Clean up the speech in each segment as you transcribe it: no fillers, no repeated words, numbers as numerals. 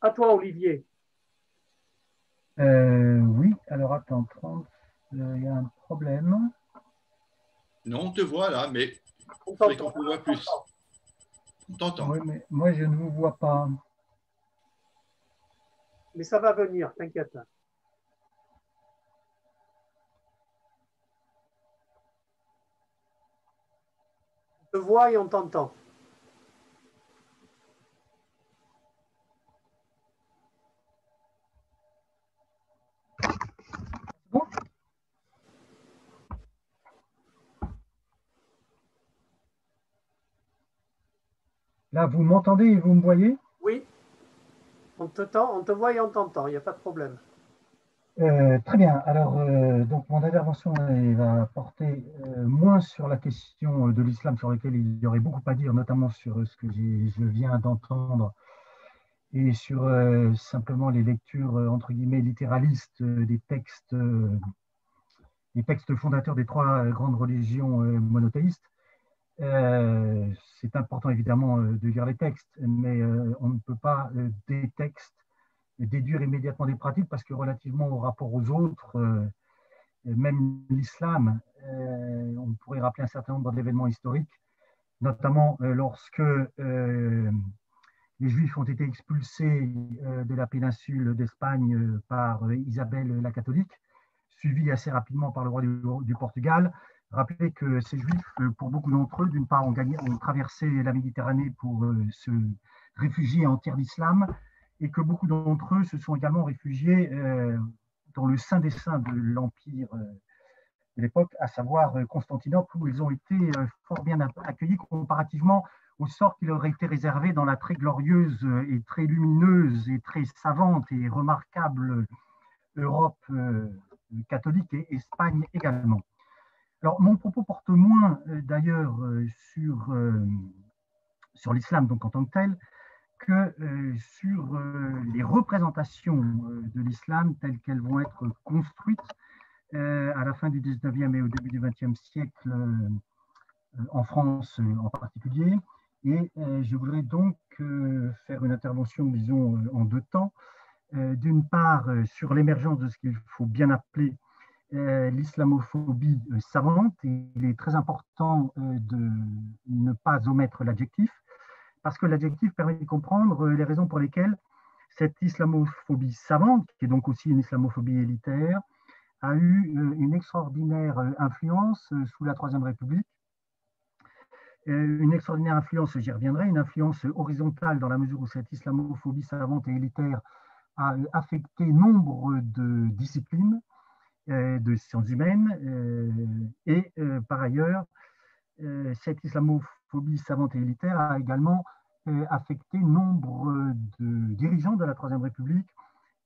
À toi, Olivier. Oui, alors attends, 30, il y a un problème. Non, on te voit là, mais On il faudrait qu'on t'entend. te voit plus. On t'entend. Oui, mais moi je ne vous vois pas. Mais ça va venir, t'inquiète. On te voit et on t'entend. Bon, là, vous m'entendez et vous me voyez? Oui, on te voit et on t'entend, il n'y a pas de problème. Très bien. Alors, donc mon intervention elle va porter moins sur la question de l'islam, sur laquelle il y aurait beaucoup à dire, notamment sur ce que je viens d'entendre, et sur simplement les lectures entre guillemets littéralistes des textes fondateurs des trois grandes religions monothéistes. C'est important évidemment de lire les textes, mais on ne peut pas des textes déduire immédiatement des pratiques parce que relativement au rapport aux autres, même l'islam, on pourrait rappeler un certain nombre d'événements historiques, notamment lorsque les Juifs ont été expulsés de la péninsule d'Espagne par Isabelle la catholique, suivi assez rapidement par le roi du Portugal. Rappelez que ces Juifs, pour beaucoup d'entre eux, d'une part, ont traversé la Méditerranée pour se réfugier en terre d'islam, et que beaucoup d'entre eux se sont également réfugiés dans le sein des saints de l'Empire de l'époque, à savoir Constantinople, où ils ont été fort bien accueillis comparativement au sort qui leur était réservé dans la très glorieuse et très lumineuse et très savante et remarquable Europe catholique et Espagne également. Alors, mon propos porte moins d'ailleurs sur l'islam donc en tant que tel que sur les représentations de l'islam telles qu'elles vont être construites à la fin du 19e et au début du 20e siècle en France en particulier. Et je voudrais donc faire une intervention, disons, en deux temps. D'une part, sur l'émergence de ce qu'il faut bien appeler l'islamophobie savante. Il est très important de ne pas omettre l'adjectif, parce que l'adjectif permet de comprendre les raisons pour lesquelles cette islamophobie savante, qui est donc aussi une islamophobie élitaire, a eu une extraordinaire influence sous la Troisième République. Une extraordinaire influence, j'y reviendrai, une influence horizontale dans la mesure où cette islamophobie savante et élitaire a affecté nombre de disciplines de sciences humaines et par ailleurs, cette islamophobie savante et élitaire a également affecté nombre de dirigeants de la Troisième République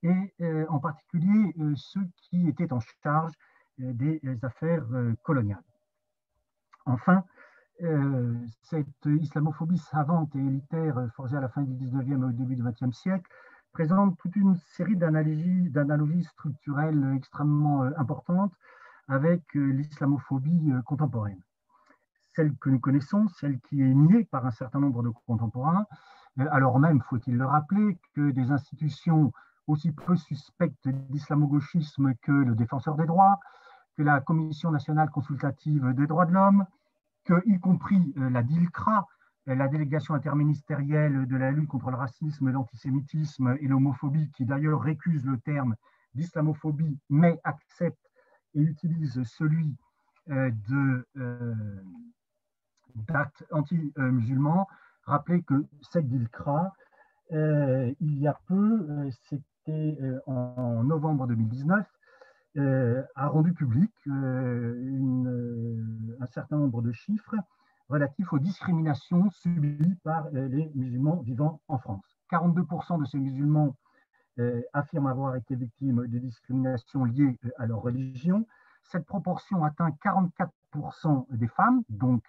et en particulier ceux qui étaient en charge des affaires coloniales. Enfin, cette islamophobie savante et élitaire forgée à la fin du 19e et au début du 20e siècle présente toute une série d'analogies structurelles extrêmement importantes avec l'islamophobie contemporaine. Celle que nous connaissons, celle qui est niée par un certain nombre de contemporains, alors même, faut-il le rappeler, que des institutions aussi peu suspectes d'islamo-gauchisme que le Défenseur des droits, que la Commission nationale consultative des droits de l'homme, que, y compris la DILCRA, la délégation interministérielle de la lutte contre le racisme, l'antisémitisme et l'homophobie, qui d'ailleurs récuse le terme d'islamophobie, mais accepte et utilise celui d'actes anti-musulmans. Rappelez que cette DILCRA, il y a peu, c'était en novembre 2019, a rendu public un certain nombre de chiffres relatifs aux discriminations subies par les musulmans vivant en France. 42% de ces musulmans affirment avoir été victimes de discriminations liées à leur religion. Cette proportion atteint 44% des femmes, donc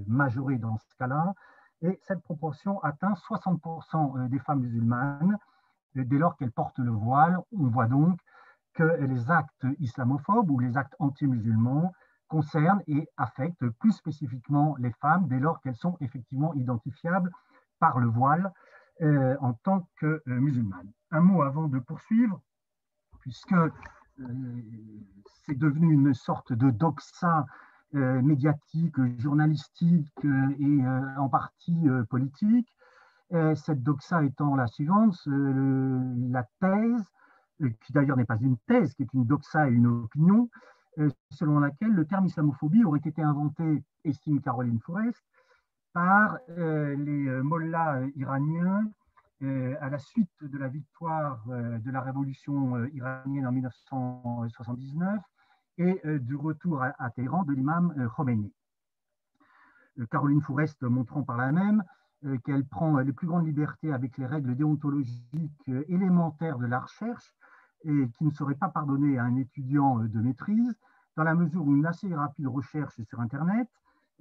majorées dans ce cas-là, et cette proportion atteint 60% des femmes musulmanes. Dès lors qu'elles portent le voile, on voit donc que les actes islamophobes ou les actes anti-musulmans concernent et affectent plus spécifiquement les femmes dès lors qu'elles sont effectivement identifiables par le voile, en tant que musulmane. Un mot avant de poursuivre, puisque c'est devenu une sorte de doxa médiatique, journalistique et en partie politique. Cette doxa étant la suivante, la thèse, qui d'ailleurs n'est pas une thèse, qui est une doxa et une opinion, selon laquelle le terme islamophobie aurait été inventé, estime Caroline Forest, par les mollahs iraniens à la suite de la victoire de la révolution iranienne en 1979 et du retour à Téhéran de l'imam Khomeini. Caroline Forest montrant par là même qu'elle prend les plus grandes libertés avec les règles déontologiques élémentaires de la recherche et qui ne seraient pas pardonnées à un étudiant de maîtrise, dans la mesure où une assez rapide recherche sur Internet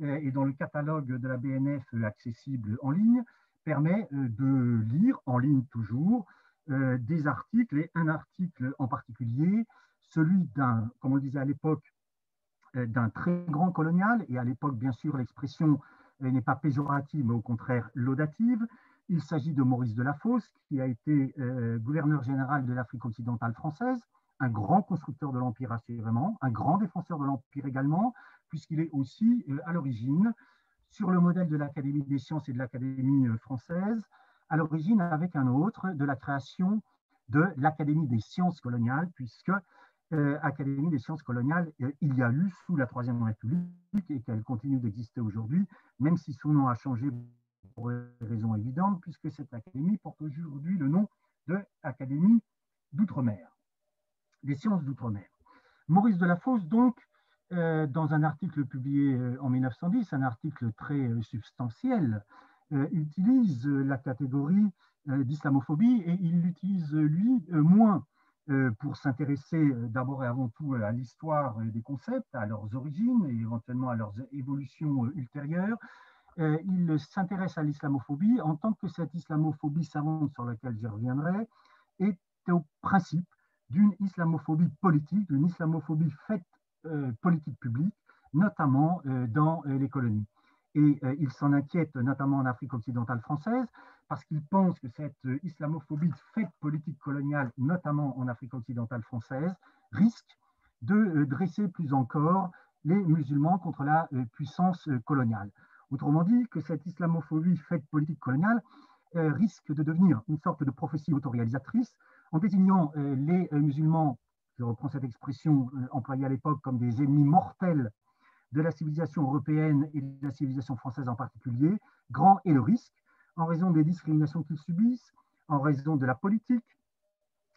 et dans le catalogue de la BNF accessible en ligne permet de lire, en ligne toujours, des articles, et un article en particulier, celui d'un, comme on le disait à l'époque, d'un très grand colonial, et à l'époque, bien sûr, l'expression n'est pas péjorative, mais au contraire laudative. Il s'agit de Maurice Delafosse, qui a été gouverneur général de l'Afrique occidentale française, un grand constructeur de l'Empire assurément, un grand défenseur de l'Empire également, puisqu'il est aussi à l'origine, sur le modèle de l'Académie des sciences et de l'Académie française, à l'origine avec un autre de la création de l'Académie des sciences coloniales, puisque Académie des sciences coloniales, il y a eu sous la Troisième République et qu'elle continue d'exister aujourd'hui, même si son nom a changé pour des raisons évidentes, puisque cette académie porte aujourd'hui le nom de Académie d'Outre-mer, des sciences d'Outre-mer. Maurice Delafosse, donc, dans un article publié en 1910, un article très substantiel, utilise la catégorie d'islamophobie et il l'utilise, lui, moins pour s'intéresser d'abord et avant tout à l'histoire des concepts, à leurs origines et éventuellement à leurs évolutions ultérieures. Il s'intéresse à l'islamophobie en tant que cette islamophobie savante sur laquelle je reviendrai est au principe d'une islamophobie politique, d'une islamophobie faite politique publique, notamment dans les colonies. Et il s'en inquiète notamment en Afrique occidentale française, parce qu'il pense que cette islamophobie faite politique coloniale, notamment en Afrique occidentale française, risque de dresser plus encore les musulmans contre la puissance coloniale. Autrement dit, que cette islamophobie faite politique coloniale risque de devenir une sorte de prophétie autoréalisatrice en désignant les musulmans, je reprends cette expression employée à l'époque, comme des ennemis mortels de la civilisation européenne et de la civilisation française en particulier. Grand est le risque, en raison des discriminations qu'ils subissent, en raison de la politique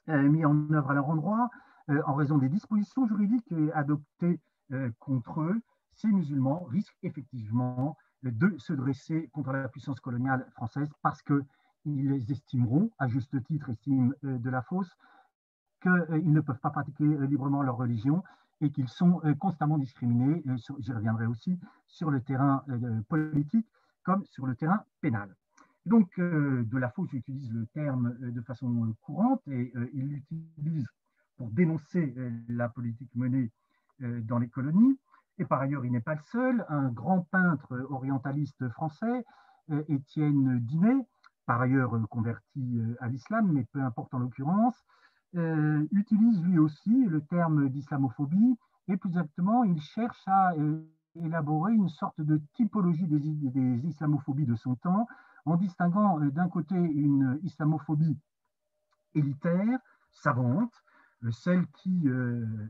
mise en œuvre à leur endroit, en raison des dispositions juridiques adoptées contre eux. Ces musulmans risquent effectivement de se dresser contre la puissance coloniale française parce qu'ils estimeront, à juste titre, estime Delafosse, qu'ils ne peuvent pas pratiquer librement leur religion et qu'ils sont constamment discriminés, j'y reviendrai aussi, sur le terrain politique comme sur le terrain pénal. Donc, Delafosse utilise le terme de façon courante et il l'utilise pour dénoncer la politique menée dans les colonies. Et par ailleurs, il n'est pas le seul. Un grand peintre orientaliste français, Étienne Dinet, par ailleurs converti à l'islam, mais peu importe en l'occurrence, utilise lui aussi le terme d'islamophobie et plus exactement, il cherche à élaborer une sorte de typologie des islamophobies de son temps en distinguant d'un côté une islamophobie élitaire, savante, celle qui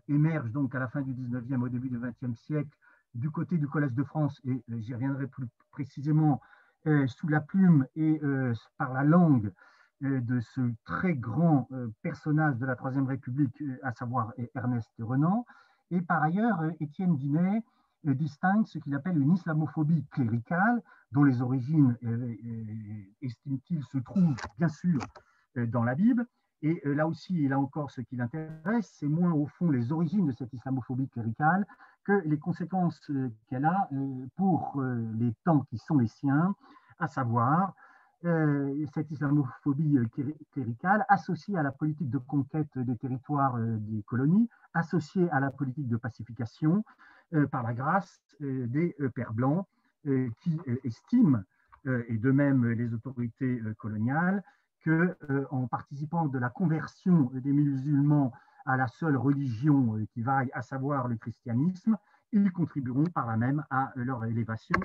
émerge donc à la fin du 19e, au début du 20e siècle, du côté du Collège de France, et j'y reviendrai plus précisément, sous la plume et par la langue de ce très grand personnage de la Troisième République, à savoir Ernest Renan. Et par ailleurs, Étienne Dinet distingue ce qu'il appelle une islamophobie cléricale, dont les origines, estime-t-il, se trouvent bien sûr dans la Bible. Et là aussi, et là encore, ce qui l'intéresse, c'est moins au fond les origines de cette islamophobie cléricale que les conséquences qu'elle a pour les temps qui sont les siens, à savoir cette islamophobie cléricale associée à la politique de conquête des territoires des colonies, associée à la politique de pacification par la grâce des pères blancs qui estiment et de même les autorités coloniales, qu'en participant de la conversion des musulmans à la seule religion qui vaille, à savoir le christianisme, ils contribueront par là même à leur élévation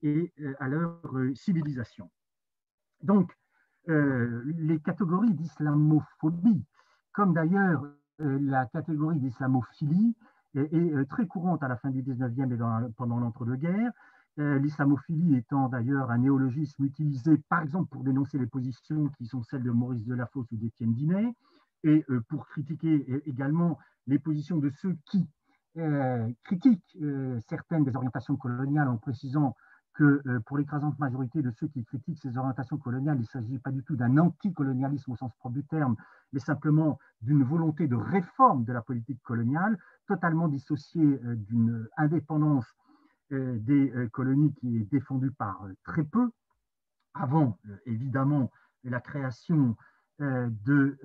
et à leur civilisation. Donc, les catégories d'islamophobie, comme d'ailleurs la catégorie d'islamophilie, est très courante à la fin du 19e et pendant l'entre-deux-guerres. L'islamophilie étant d'ailleurs un néologisme utilisé par exemple pour dénoncer les positions qui sont celles de Maurice Delafosse ou d'Étienne Dinet, et pour critiquer également les positions de ceux qui critiquent certaines des orientations coloniales en précisant que pour l'écrasante majorité de ceux qui critiquent ces orientations coloniales, il ne s'agit pas du tout d'un anticolonialisme au sens propre du terme, mais simplement d'une volonté de réforme de la politique coloniale, totalement dissociée d'une indépendance des colonies qui est défendue par très peu, avant évidemment la création de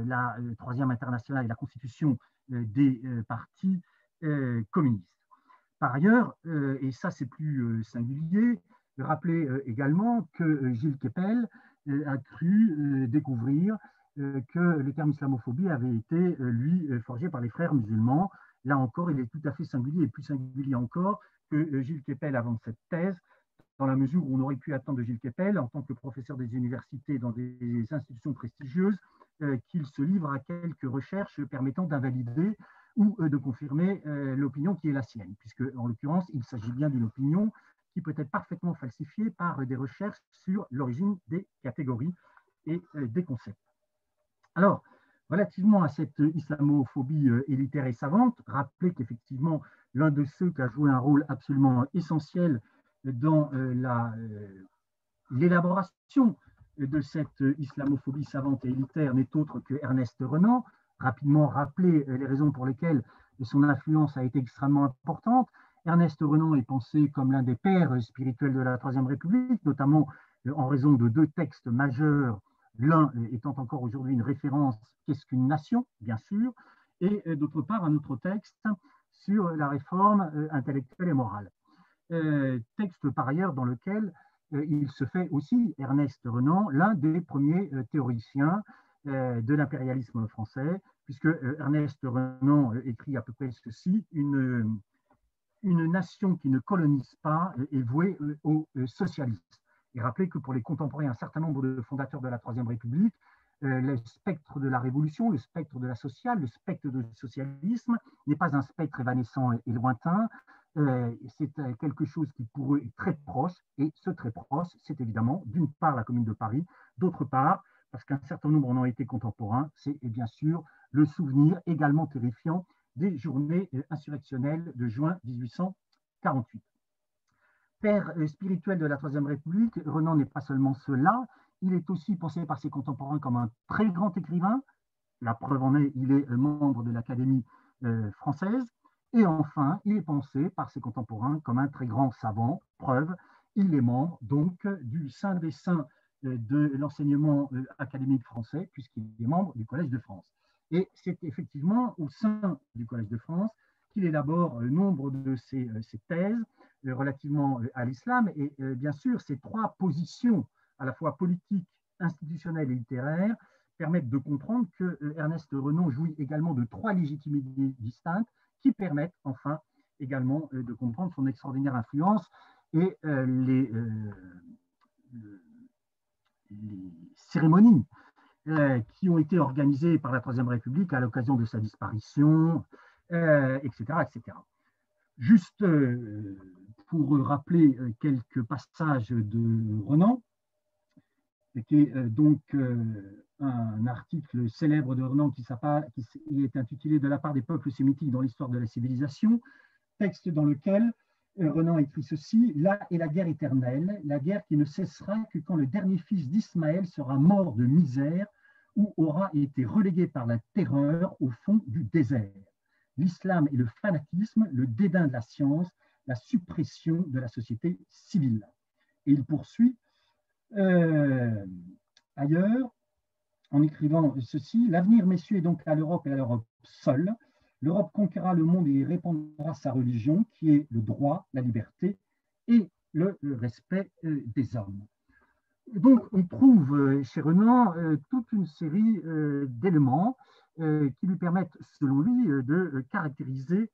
la Troisième Internationale et la constitution des partis communistes. Par ailleurs, et ça c'est plus singulier, rappeler également que Gilles Kepel a cru découvrir que le terme islamophobie avait été, lui, forgé par les frères musulmans. Là encore, il est tout à fait singulier, et plus singulier encore que Gilles Kepel avant cette thèse, dans la mesure où on aurait pu attendre de Gilles Kepel, en tant que professeur des universités dans des institutions prestigieuses, qu'il se livre à quelques recherches permettant d'invalider ou de confirmer l'opinion qui est la sienne, puisque en l'occurrence, il s'agit bien d'une opinion qui peut être parfaitement falsifiée par des recherches sur l'origine des catégories et des concepts. Alors, relativement à cette islamophobie élitaire et savante, rappelez qu'effectivement, l'un de ceux qui a joué un rôle absolument essentiel dans l'élaboration de cette islamophobie savante et élitaire n'est autre que Ernest Renan. Rapidement rappeler les raisons pour lesquelles son influence a été extrêmement importante. Ernest Renan est pensé comme l'un des pères spirituels de la Troisième République, notamment en raison de deux textes majeurs, l'un étant encore aujourd'hui une référence, qu'est-ce qu'une nation, bien sûr, et d'autre part un autre texte sur la réforme intellectuelle et morale. Texte par ailleurs dans lequel il se fait aussi, Ernest Renan, l'un des premiers théoriciens de l'impérialisme français, puisque Ernest Renan écrit à peu près ceci: une nation qui ne colonise pas est vouée au socialisme. Et rappelez que pour les contemporains, un certain nombre de fondateurs de la Troisième République, le spectre de la Révolution, le spectre de la sociale, le spectre du socialisme n'est pas un spectre évanescent et lointain, c'est quelque chose qui pour eux est très proche, et ce très proche, c'est évidemment d'une part la Commune de Paris, d'autre part, parce qu'un certain nombre en ont été contemporains, c'est bien sûr le souvenir également terrifiant des journées insurrectionnelles de juin 1848. Père spirituel de la Troisième République, Renan n'est pas seulement cela, il est aussi pensé par ses contemporains comme un très grand écrivain. La preuve en est, il est membre de l'Académie française. Et enfin, il est pensé par ses contemporains comme un très grand savant. Preuve, il est membre donc du Saint des Saints de l'enseignement académique français, puisqu'il est membre du Collège de France. Et c'est effectivement au sein du Collège de France qu'il élabore nombre de ses thèses relativement à l'islam. Et bien sûr, ces trois positions, à la fois politiques, institutionnelles et littéraires, permettent de comprendre que Ernest Renan jouit également de trois légitimités distinctes qui permettent enfin également de comprendre son extraordinaire influence et les cérémonies qui ont été organisées par la Troisième République à l'occasion de sa disparition, etc., etc. Juste pour rappeler quelques passages de Renan, qui est donc un article célèbre de Renan qui est intitulé « De la part des peuples sémitiques dans l'histoire de la civilisation », texte dans lequel Renan écrit ceci: « Là est la guerre éternelle, la guerre qui ne cessera que quand le dernier fils d'Ismaël sera mort de misère ou aura été relégué par la terreur au fond du désert. L'islam et le fanatisme, le dédain de la science, la suppression de la société civile. » Et il poursuit ailleurs en écrivant ceci: « L'avenir, messieurs, est donc à l'Europe et à l'Europe seule. L'Europe conquérera le monde et y répandra sa religion, qui est le droit, la liberté et le respect des hommes. » Donc, on trouve chez Renan toute une série d'éléments qui lui permettent, selon lui, de caractériser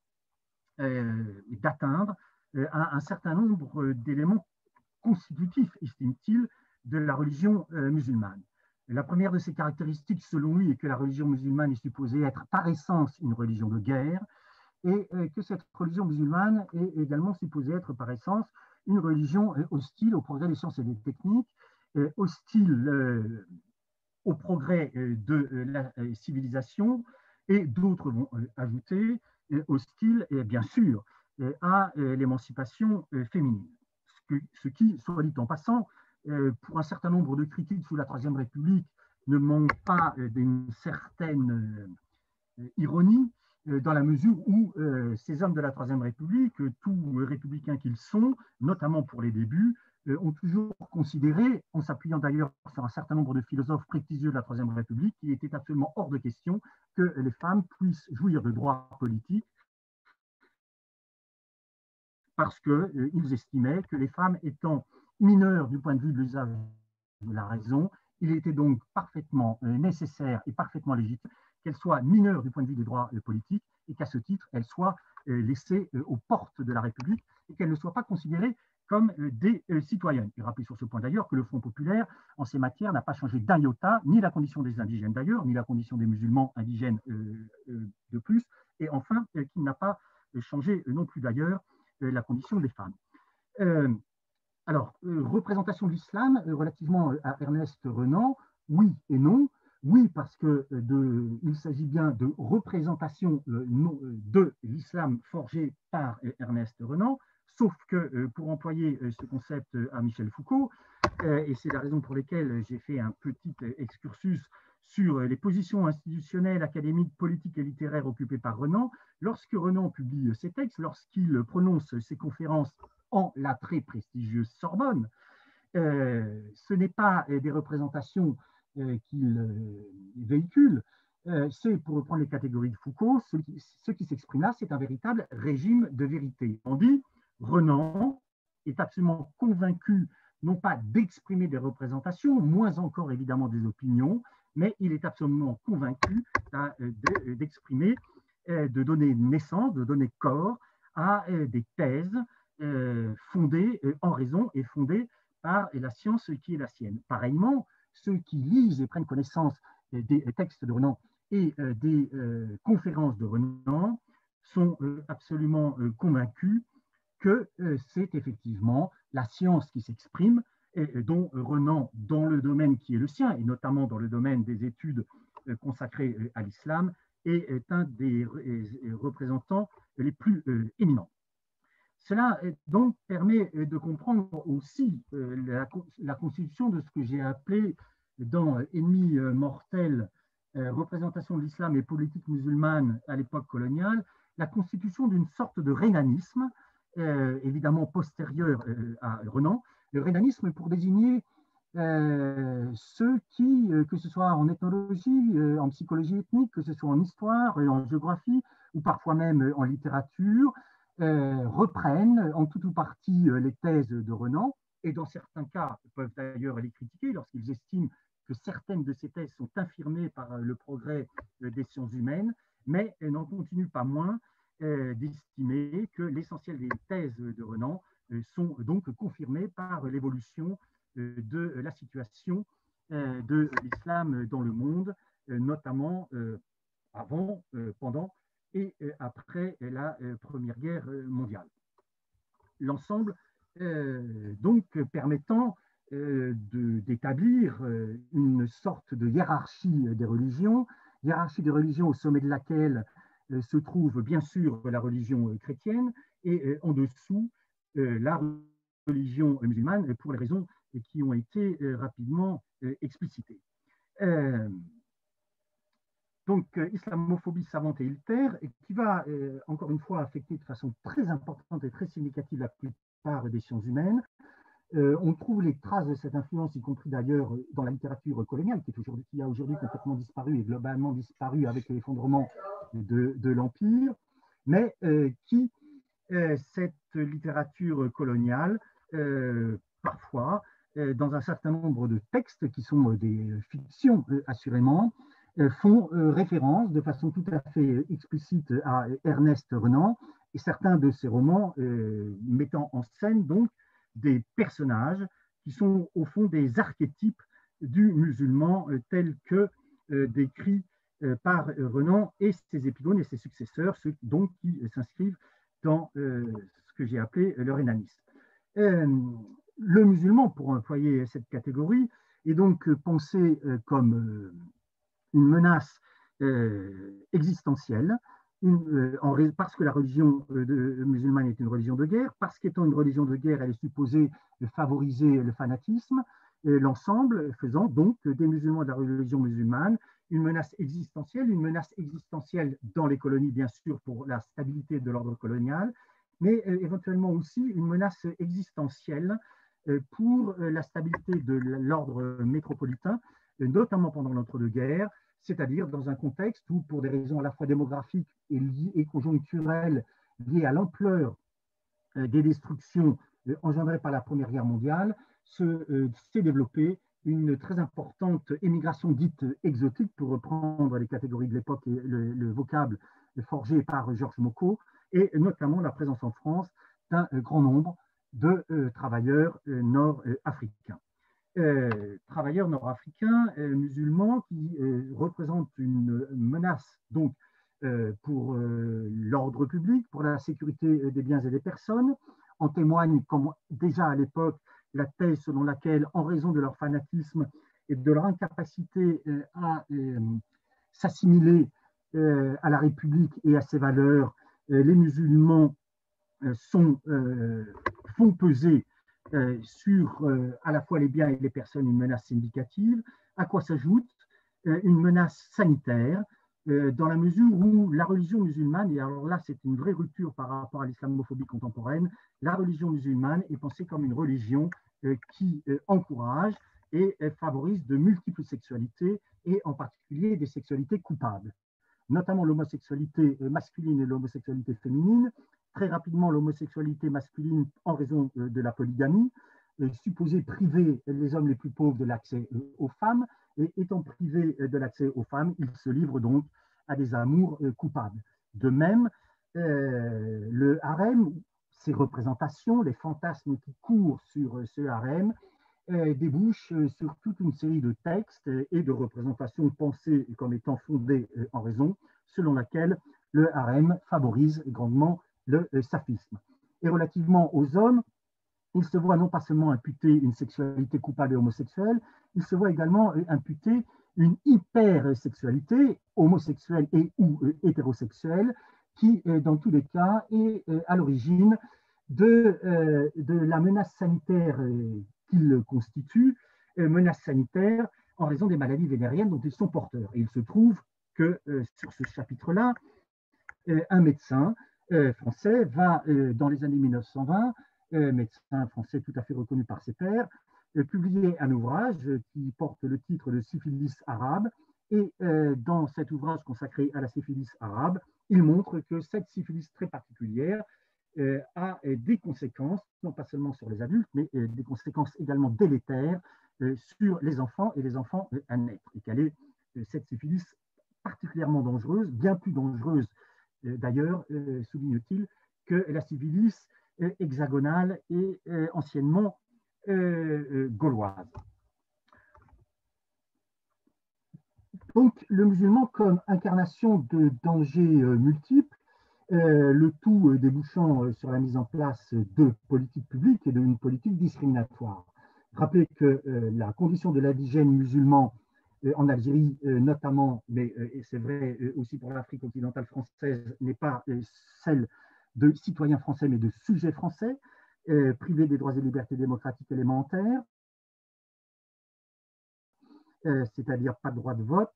et d'atteindre un certain nombre d'éléments constitutifs, estime-t-il, de la religion musulmane. La première de ces caractéristiques, selon lui, est que la religion musulmane est supposée être par essence une religion de guerre, et que cette religion musulmane est également supposée être par essence une religion hostile au progrès des sciences et des techniques, hostile au progrès de la civilisation, et d'autres vont ajouter hostile, et bien sûr, à l'émancipation féminine. Ce qui, soit dit en passant, pour un certain nombre de critiques sous la Troisième République, ne manque pas d'une certaine ironie, dans la mesure où ces hommes de la Troisième République, tous républicains qu'ils sont, notamment pour les débuts, ont toujours considéré, en s'appuyant d'ailleurs sur un certain nombre de philosophes prestigieux de la Troisième République, qu'il était absolument hors de question que les femmes puissent jouir de droits politiques, parce qu'ils estimaient que les femmes étant mineures du point de vue de l'usage de la raison, il était donc parfaitement nécessaire et parfaitement légitime qu'elles soient mineures du point de vue des droits politiques et qu'à ce titre, elles soient laissées aux portes de la République et qu'elles ne soient pas considérées comme des citoyennes. Il rappelait sur ce point d'ailleurs que le Front populaire, en ces matières, n'a pas changé d'un iota, ni la condition des indigènes d'ailleurs, ni la condition des musulmans indigènes de plus, et enfin, qu'il n'a pas changé non plus d'ailleurs la condition des femmes. Alors, représentation de l'islam relativement à Ernest Renan, oui et non. Oui, parce qu'il s'agit bien de représentation de l'islam forgé par Ernest Renan, sauf que, pour employer ce concept à Michel Foucault, et c'est la raison pour laquelle j'ai fait un petit excursus sur les positions institutionnelles, académiques, politiques et littéraires occupées par Renan, lorsque Renan publie ses textes, lorsqu'il prononce ses conférences en la très prestigieuse Sorbonne, ce n'est pas des représentations qu'il véhicule, c'est, pour reprendre les catégories de Foucault, ce qui s'exprime là, c'est un véritable régime de vérité. On dit, Renan est absolument convaincu, non pas d'exprimer des représentations, moins encore évidemment des opinions, mais il est absolument convaincu d'exprimer, de donner naissance, de donner corps à des thèses fondées en raison et fondées par la science qui est la sienne. Pareillement, ceux qui lisent et prennent connaissance des textes de Renan et des conférences de Renan sont absolument convaincus que c'est effectivement la science qui s'exprime et dont Renan, dans le domaine qui est le sien, et notamment dans le domaine des études consacrées à l'islam, est un des représentants les plus éminents. Cela donc permet de comprendre aussi la constitution de ce que j'ai appelé dans Ennemi mortel, représentation de l'islam et politique musulmane à l'époque coloniale, la constitution d'une sorte de rénanisme, évidemment postérieur à Renan, le rénanisme pour désigner ceux qui, que ce soit en ethnologie, en psychologie ethnique, que ce soit en histoire, en géographie, ou parfois même en littérature, reprennent en tout ou partie les thèses de Renan, et dans certains cas peuvent d'ailleurs les critiquer lorsqu'ils estiment que certaines de ces thèses sont infirmées par le progrès des sciences humaines, mais n'en continuent pas moins d'estimer que l'essentiel des thèses de Renan sont donc confirmées par l'évolution de la situation de l'islam dans le monde, notamment avant, pendant et après la Première Guerre mondiale. L'ensemble donc permettant d'établir une sorte de hiérarchie des religions au sommet de laquelle se trouve bien sûr la religion chrétienne et en dessous la religion musulmane pour les raisons qui ont été rapidement explicitées. Donc, islamophobie savante et ultère, qui va encore une fois affecter de façon très importante et très significative la plupart des sciences humaines. On trouve les traces de cette influence, y compris d'ailleurs dans la littérature coloniale, qui a aujourd'hui complètement disparu et globalement disparu avec l'effondrement de l'Empire, mais cette littérature coloniale, parfois, dans un certain nombre de textes qui sont des fictions assurément, font référence de façon tout à fait explicite à Ernest Renan et certains de ces romans mettant en scène donc des personnages qui sont au fond des archétypes du musulman tels que décrits par Renan et ses épigones et ses successeurs, ceux donc qui s'inscrivent dans ce que j'ai appelé le renanisme. Le musulman, pour employer cette catégorie, est donc pensé comme une menace existentielle, parce que la religion musulmane est une religion de guerre, parce qu'étant une religion de guerre, elle est supposée favoriser le fanatisme, l'ensemble faisant donc des musulmans de la religion musulmane une menace existentielle dans les colonies, bien sûr, pour la stabilité de l'ordre colonial, mais éventuellement aussi une menace existentielle pour la stabilité de l'ordre métropolitain, notamment pendant l'entre-deux-guerres, c'est-à-dire dans un contexte où, pour des raisons à la fois démographiques et conjoncturelles liées à l'ampleur des destructions engendrées par la Première Guerre mondiale, s'est développée une très importante émigration dite exotique, pour reprendre les catégories de l'époque et le vocable forgé par Georges Mocco, et notamment la présence en France d'un grand nombre de travailleurs nord-africains. Travailleurs nord-africains musulmans qui représentent une menace donc pour l'ordre public, pour la sécurité des biens et des personnes. En témoigne, comme déjà à l'époque, la thèse selon laquelle, en raison de leur fanatisme et de leur incapacité à s'assimiler à la République et à ses valeurs, les musulmans font peser sur à la fois les biens et les personnes une menace significative, à quoi s'ajoute une menace sanitaire, dans la mesure où la religion musulmane, et alors là c'est une vraie rupture par rapport à l'islamophobie contemporaine, la religion musulmane est pensée comme une religion qui encourage et favorise de multiples sexualités, et en particulier des sexualités coupables, notamment l'homosexualité masculine et l'homosexualité féminine. Très rapidement, l'homosexualité masculine, en raison de la polygamie, supposée priver les hommes les plus pauvres de l'accès aux femmes, et étant privés de l'accès aux femmes, ils se livrent donc à des amours coupables. De même, le harem, ses représentations, les fantasmes qui courent sur ce harem, débouchent sur toute une série de textes et de représentations pensées comme étant fondées en raison, selon laquelle le harem favorise grandement le saphisme. Et relativement aux hommes, il se voit non pas seulement imputer une sexualité coupable et homosexuelle, il se voit également imputer une hypersexualité homosexuelle et ou hétérosexuelle qui, dans tous les cas, est à l'origine de la menace sanitaire qu'il constitue, menace sanitaire en raison des maladies vénériennes dont ils sont porteurs. Et il se trouve que sur ce chapitre-là, un médecin français va, dans les années 1920, médecin français tout à fait reconnu par ses pairs, publier un ouvrage qui porte le titre de Syphilis arabe. Et dans cet ouvrage consacré à la syphilis arabe, il montre que cette syphilis très particulière a des conséquences, non pas seulement sur les adultes, mais des conséquences également délétères sur les enfants et les enfants à naître. Et quelle est cette syphilis particulièrement dangereuse, bien plus dangereuse d'ailleurs, souligne-t-il, que la syphilis hexagonale et anciennement gauloise. Donc, le musulman comme incarnation de dangers multiples, le tout débouchant sur la mise en place de politiques publiques et d'une politique discriminatoire. Rappelez que la condition de l'indigène musulman en Algérie notamment, mais c'est vrai aussi pour l'Afrique occidentale française, n'est pas celle de citoyens français, mais de sujets français, privés des droits et libertés démocratiques élémentaires, c'est-à-dire pas de droit de vote,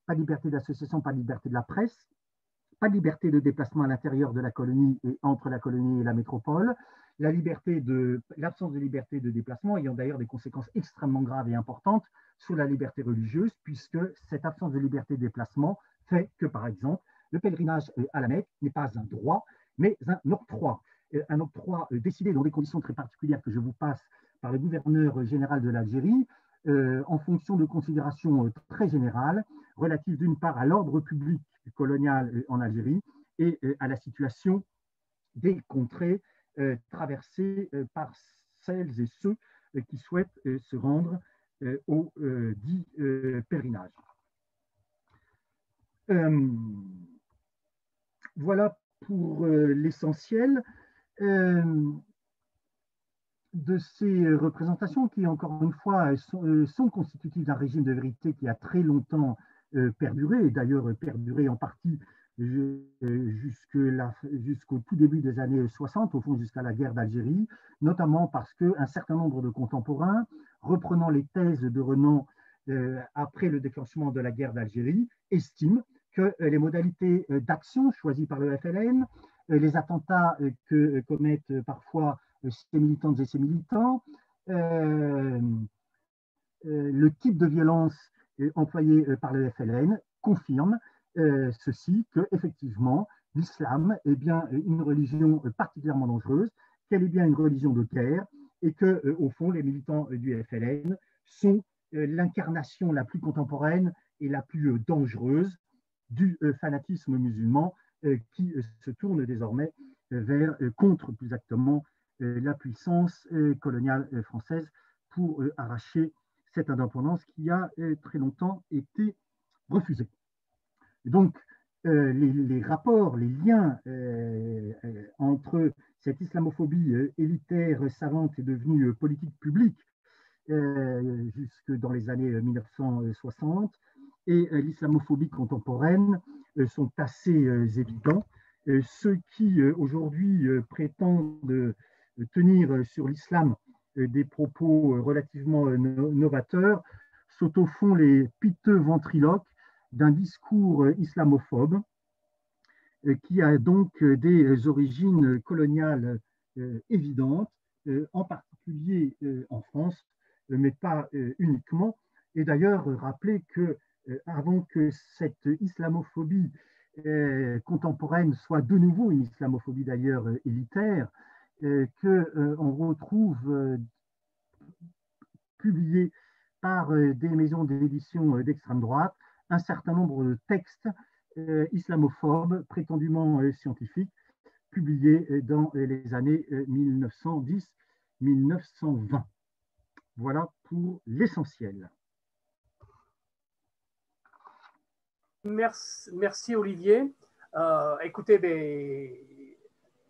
pas de liberté d'association, pas de liberté de la presse, pas de liberté de déplacement à l'intérieur de la colonie et entre la colonie et la métropole, l'absence de liberté de déplacement ayant d'ailleurs des conséquences extrêmement graves et importantes sur la liberté religieuse, puisque cette absence de liberté de déplacement fait que, par exemple, le pèlerinage à la Mecque n'est pas un droit, mais un octroi décidé dans des conditions très particulières que je vous passe par le gouverneur général de l'Algérie en fonction de considérations très générales relatives d'une part à l'ordre public colonial en Algérie et à la situation des contrées traversées par celles et ceux qui souhaitent se rendre au dit pèlerinage. Voilà pour l'essentiel de ces représentations qui, encore une fois, sont constitutives d'un régime de vérité qui a très longtemps perduré, et d'ailleurs perduré en partie jusqu'au tout début des années 60, au fond jusqu'à la guerre d'Algérie, notamment parce qu'un certain nombre de contemporains, reprenant les thèses de Renan après le déclenchement de la guerre d'Algérie, estiment que les modalités d'action choisies par le FLN, les attentats que commettent parfois ces militantes et ces militants, le type de violence employé par le FLN confirme ceci, qu'effectivement, l'islam est bien une religion particulièrement dangereuse, qu'elle est bien une religion de guerre, et que, au fond, les militants du FLN sont l'incarnation la plus contemporaine et la plus dangereuse du fanatisme musulman qui se tourne désormais contre, plus exactement, la puissance coloniale française pour arracher cette indépendance qui a très longtemps été refusée. Donc, les rapports, les liens entre cette islamophobie élitaire, savante et devenue politique publique jusque dans les années 1960 et l'islamophobie contemporaine sont assez évidents. Ceux qui aujourd'hui prétendent tenir sur l'islam des propos relativement novateurs sont au fond les piteux ventriloques d'un discours islamophobe qui a donc des origines coloniales évidentes, en particulier en France, mais pas uniquement. Et d'ailleurs, rappeler que avant que cette islamophobie contemporaine soit de nouveau une islamophobie d'ailleurs élitaire, qu'on retrouve publié par des maisons d'édition d'extrême droite un certain nombre de textes islamophobes, prétendument scientifiques, publiés dans les années 1910-1920. Voilà pour l'essentiel. Merci Olivier. Écoutez,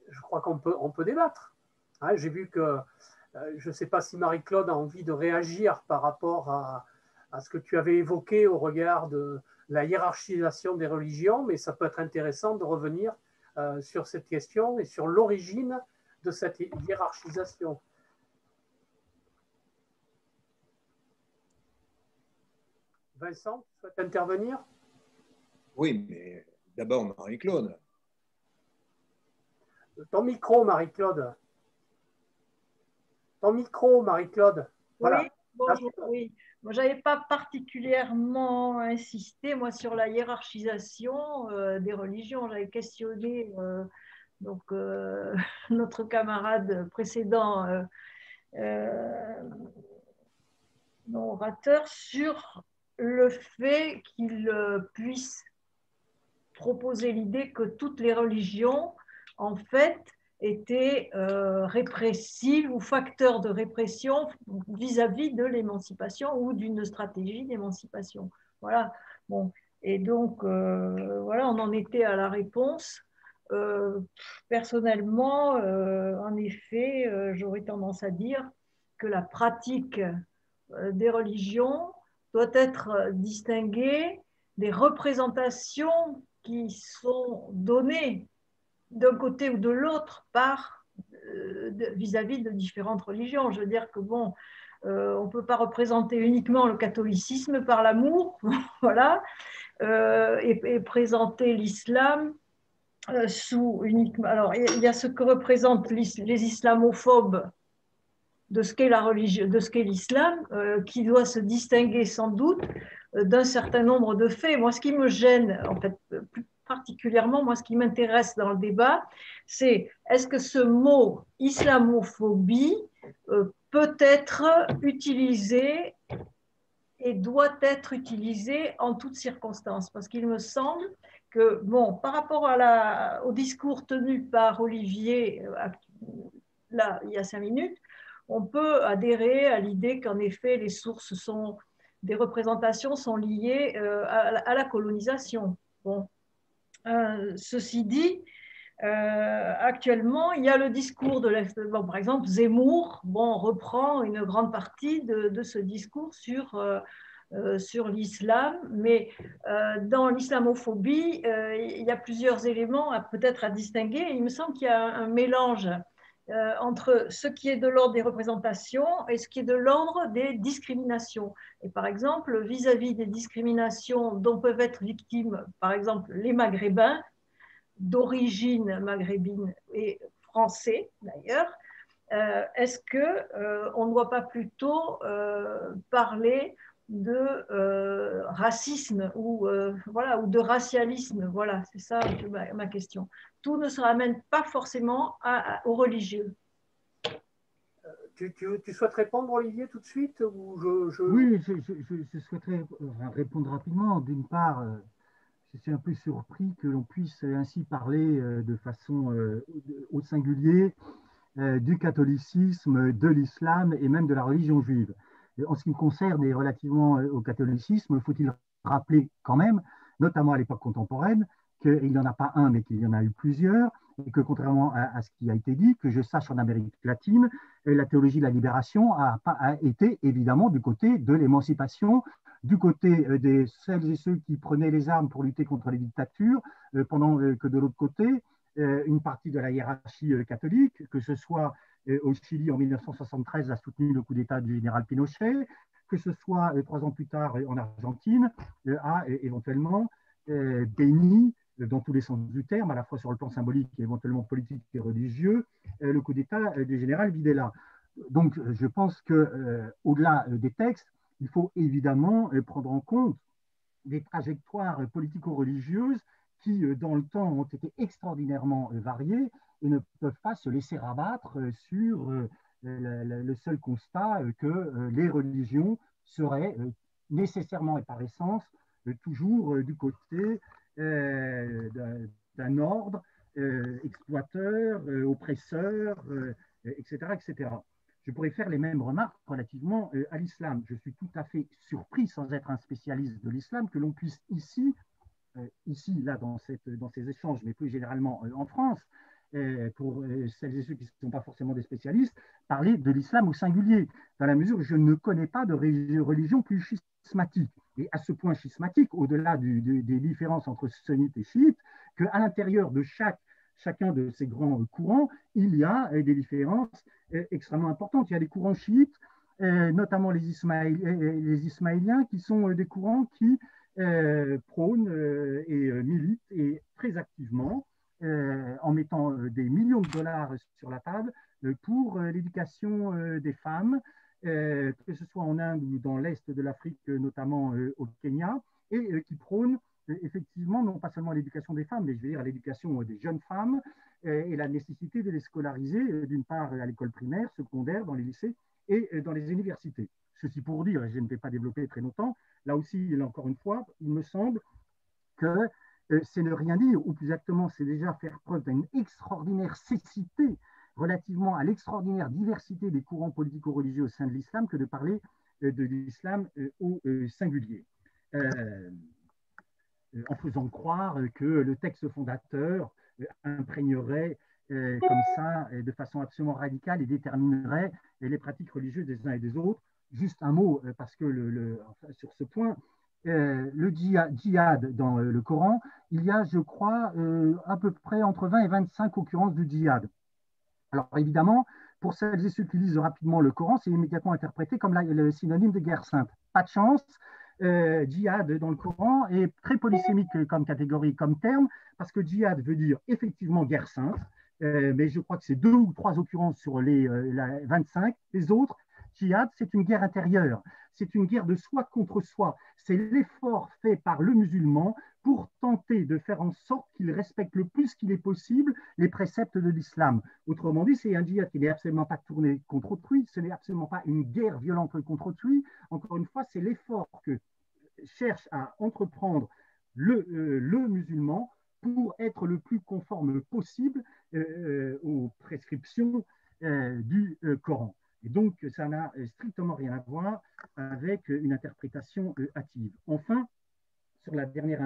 je crois qu'on peut débattre. Hein, j'ai vu que, je ne sais pas si Marie-Claude a envie de réagir par rapport à ce que tu avais évoqué au regard de la hiérarchisation des religions, mais ça peut être intéressant de revenir sur cette question et sur l'origine de cette hiérarchisation. Vincent, tu souhaites intervenir? Oui, mais d'abord Marie-Claude. Ton micro, Marie-Claude. Ton micro, Marie-Claude. Voilà. Oui, bonjour, oui. Moi, je n'avais pas particulièrement insisté, moi, sur la hiérarchisation des religions. J'avais questionné notre camarade précédent, non orateur, sur le fait qu'il puisse proposer l'idée que toutes les religions, en fait, étaient répressives ou facteurs de répression vis-à-vis de l'émancipation ou d'une stratégie d'émancipation. Voilà. Bon. Et donc, voilà, on en était à la réponse. Personnellement, en effet, j'aurais tendance à dire que la pratique des religions doit être distinguée des représentations qui sont données d'un côté ou de l'autre par vis-à-vis de différentes religions. Je veux dire que bon, on ne peut pas représenter uniquement le catholicisme par l'amour, voilà, et présenter l'islam sous uniquement. Alors, il y a ce que représentent les islamophobes de ce qu'est la religion, de ce qu'est l'islam, qui doit se distinguer sans doute d'un certain nombre de faits. Moi, ce qui me gêne, en fait, plus particulièrement, moi, ce qui m'intéresse dans le débat, c'est est-ce que ce mot islamophobie peut être utilisé et doit être utilisé en toutes circonstances. Parce qu'il me semble que, bon, par rapport au discours tenu par Olivier, là, il y a 5 minutes, on peut adhérer à l'idée qu'en effet, les sources des représentations sont liées à la colonisation. Bon. Ceci dit, actuellement, il y a le discours bon, par exemple, Zemmour reprend une grande partie de ce discours sur l'islam, mais dans l'islamophobie, il y a plusieurs éléments peut-être à distinguer. Il me semble qu'il y a un mélange entre ce qui est de l'ordre des représentations et ce qui est de l'ordre des discriminations. Et par exemple, vis-à-vis des discriminations dont peuvent être victimes, par exemple, les Maghrébins, d'origine maghrébine et français d'ailleurs, est-ce qu'on ne doit pas plutôt parler de racisme ou de racialisme? Voilà, c'est ça ma question. Tout ne se ramène pas forcément aux religieux. Tu souhaites répondre, Olivier, tout de suite ou Oui, je souhaiterais répondre rapidement. D'une part, je suis un peu surpris que l'on puisse ainsi parler de façon au singulier du catholicisme, de l'islam et même de la religion juive. En ce qui me concerne et relativement au catholicisme, faut-il rappeler quand même, notamment à l'époque contemporaine, qu'il n'y en a pas un, mais qu'il y en a eu plusieurs, et que contrairement à ce qui a été dit, que je sache en Amérique latine, la théologie de la libération a été évidemment du côté de l'émancipation, du côté de celles et ceux qui prenaient les armes pour lutter contre les dictatures, pendant que de l'autre côté, une partie de la hiérarchie catholique, que ce soit au Chili en 1973, a soutenu le coup d'État du général Pinochet, que ce soit 3 ans plus tard en Argentine, a éventuellement béni, dans tous les sens du terme, à la fois sur le plan symbolique et éventuellement politique et religieux, le coup d'État du général Videla. Donc, je pense qu'au-delà des textes, il faut évidemment prendre en compte des trajectoires politico-religieuses qui, dans le temps, ont été extraordinairement variées et ne peuvent pas se laisser rabattre sur le seul constat que les religions seraient nécessairement et par essence toujours du côté d'un ordre exploiteur, oppresseur, etc., etc. Je pourrais faire les mêmes remarques relativement à l'islam. Je suis tout à fait surpris, sans être un spécialiste de l'islam, que l'on puisse ici, là, dans ces échanges, mais plus généralement en France, pour celles et ceux qui ne sont pas forcément des spécialistes, parler de l'islam au singulier, dans la mesure où je ne connais pas de religion plus schismatique. Et à ce point schismatique, au-delà des différences entre sunnites et chiites, qu'à l'intérieur de chacun de ces grands courants, il y a des différences extrêmement importantes. Il y a des courants chiites, notamment les ismaéliens, qui sont des courants qui prônent et militent et très activement en mettant des millions de dollars sur la table pour l'éducation des femmes, que ce soit en Inde ou dans l'Est de l'Afrique, notamment au Kenya, et qui prônent effectivement non pas seulement l'éducation des femmes, mais je veux dire l'éducation des jeunes femmes et la nécessité de les scolariser d'une part à l'école primaire, secondaire, dans les lycées et dans les universités. Ceci pour dire, et je ne vais pas développer très longtemps, là aussi, encore une fois, il me semble que c'est ne rien dire, ou plus exactement, c'est déjà faire preuve d'une extraordinaire cécité relativement à l'extraordinaire diversité des courants politico-religieux au sein de l'islam que de parler de l'islam au singulier. En faisant croire que le texte fondateur imprégnerait comme ça, de façon absolument radicale, et déterminerait les pratiques religieuses des uns et des autres. Juste un mot, parce que sur ce point, le djihad dans le Coran, il y a, je crois, à peu près entre 20 et 25 occurrences du djihad. Alors évidemment, pour celles et ceux qui lisent rapidement le Coran, c'est immédiatement interprété comme le synonyme de guerre sainte. Pas de chance, djihad dans le Coran est très polysémique comme catégorie, comme terme, parce que djihad veut dire effectivement guerre sainte, mais je crois que c'est 2 ou 3 occurrences sur les 25. Les autres, djihad, c'est une guerre intérieure, c'est une guerre de soi contre soi. C'est l'effort fait par le musulman pour tenter de faire en sorte qu'il respecte le plus qu'il est possible les préceptes de l'islam. Autrement dit, c'est un djihad qui n'est absolument pas tourné contre autrui, ce n'est absolument pas une guerre violente contre autrui. Encore une fois, c'est l'effort que cherche à entreprendre le musulman pour être le plus conforme possible aux prescriptions du Coran. Et donc, ça n'a strictement rien à voir avec une interprétation hâtive. Enfin, sur la dernière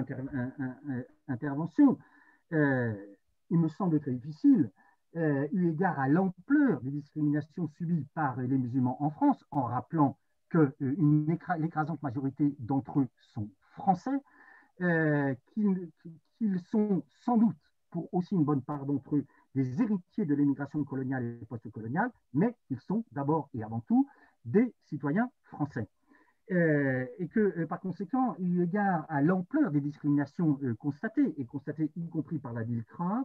intervention, il me semble très difficile, eu égard à l'ampleur des discriminations subies par les musulmans en France, en rappelant que l'écrasante majorité d'entre eux sont français, qu'ils sont sans doute, pour aussi une bonne part d'entre eux, des héritiers de l'émigration coloniale et post-coloniale, mais qu'ils sont d'abord et avant tout des citoyens français. Et que, par conséquent, eu égard à l'ampleur des discriminations constatées, et constatées y compris par la DILCRA,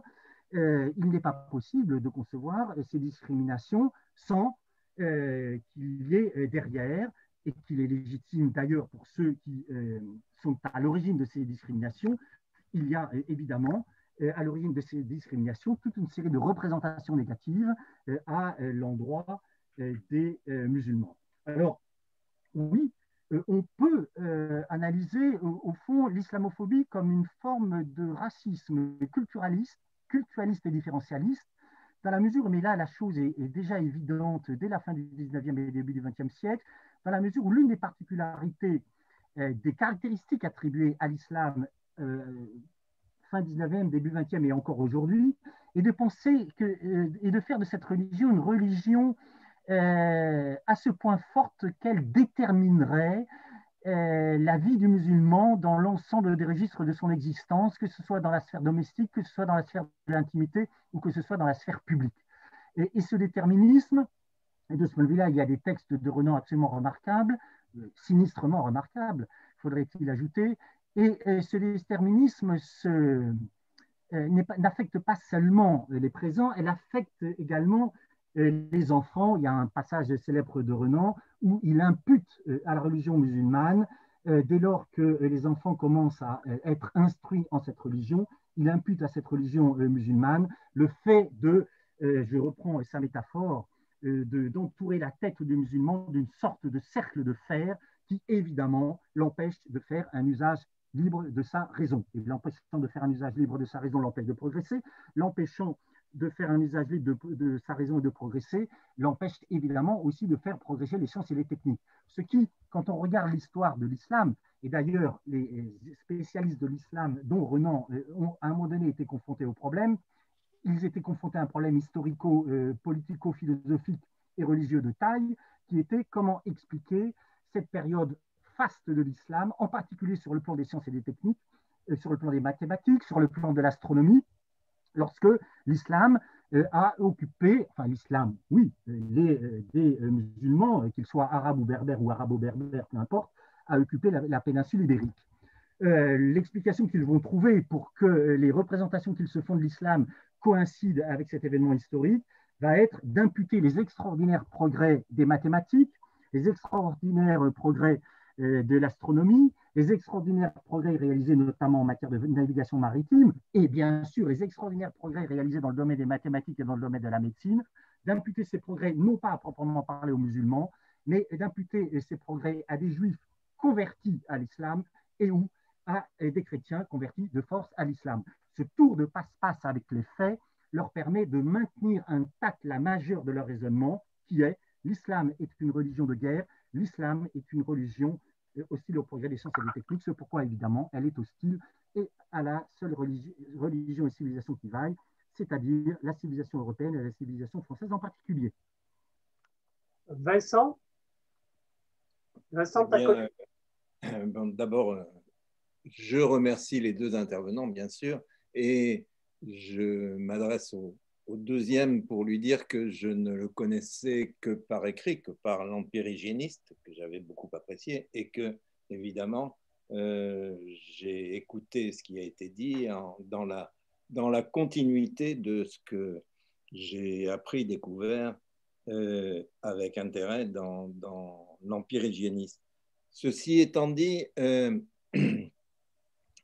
il n'est pas possible de concevoir ces discriminations sans qu'il y ait derrière, et qu'il est légitime d'ailleurs pour ceux qui sont à l'origine de ces discriminations, il y a évidemment à l'origine de ces discriminations toute une série de représentations négatives à l'endroit des musulmans. Alors, oui, on peut analyser au fond l'islamophobie comme une forme de racisme culturaliste et différentialiste, dans la mesure, mais là la chose est déjà évidente dès la fin du 19e et début du 20e siècle, dans la mesure où l'une des particularités, des caractéristiques attribuées à l'islam fin 19e, début 20e et encore aujourd'hui, est de penser et de faire de cette religion une religion à ce point forte qu'elle déterminerait la vie du musulman dans l'ensemble des registres de son existence, que ce soit dans la sphère domestique, que ce soit dans la sphère de l'intimité ou que ce soit dans la sphère publique. Et ce déterminisme, et de ce point de vue-là, il y a des textes de Renan absolument remarquables, sinistrement remarquables, faudrait-il ajouter, et ce déterminisme n'affecte pas seulement les présents, elle affecte également les enfants. Il y a un passage célèbre de Renan où il impute à la religion musulmane, dès lors que les enfants commencent à être instruits en cette religion, il impute à cette religion musulmane le fait de, je reprends sa métaphore, d'entourer la tête du musulman d'une sorte de cercle de fer qui évidemment l'empêche de faire un usage libre de sa raison. Et l'empêchant de faire un usage libre de sa raison l'empêche de progresser, l'empêchant de faire un usage libre de sa raison et de progresser, l'empêche évidemment aussi de faire progresser les sciences et les techniques. Ce qui, quand on regarde l'histoire de l'islam, et d'ailleurs les spécialistes de l'islam, dont Renan, ont à un moment donné été confrontés au problème, ils étaient confrontés à un problème historico-politico-philosophique et religieux de taille, qui était comment expliquer cette période faste de l'islam, en particulier sur le plan des sciences et des techniques, sur le plan des mathématiques, sur le plan de l'astronomie, lorsque l'islam a occupé, enfin l'islam, oui, des musulmans, qu'ils soient arabes ou berbères ou arabo-berbères, peu importe, a occupé la péninsule ibérique. L'explication qu'ils vont trouver pour que les représentations qu'ils se font de l'islam coïncident avec cet événement historique va être d'imputer les extraordinaires progrès des mathématiques, les extraordinaires progrès de l'astronomie, les extraordinaires progrès réalisés notamment en matière de navigation maritime, et bien sûr les extraordinaires progrès réalisés dans le domaine des mathématiques et dans le domaine de la médecine, d'imputer ces progrès non pas à proprement parler aux musulmans, mais d'imputer ces progrès à des juifs convertis à l'islam et ou à des chrétiens convertis de force à l'islam. Ce tour de passe-passe avec les faits leur permet de maintenir intacte la majeure de leur raisonnement, qui est l'islam est une religion de guerre, l'islam est une religion hostile au progrès des sciences et des techniques, c'est pourquoi évidemment elle est hostile et à la seule religion et civilisation qui vaille, c'est-à-dire la civilisation européenne et la civilisation française en particulier. Vincent, bon, d'abord, je remercie les deux intervenants, bien sûr, et je m'adresse au deuxième pour lui dire que je ne le connaissais que par écrit, que par l'Empire hygiéniste, que j'avais beaucoup apprécié, et que, évidemment, j'ai écouté ce qui a été dit dans la continuité de ce que j'ai appris, découvert avec intérêt dans l'empire hygiéniste. Ceci étant dit,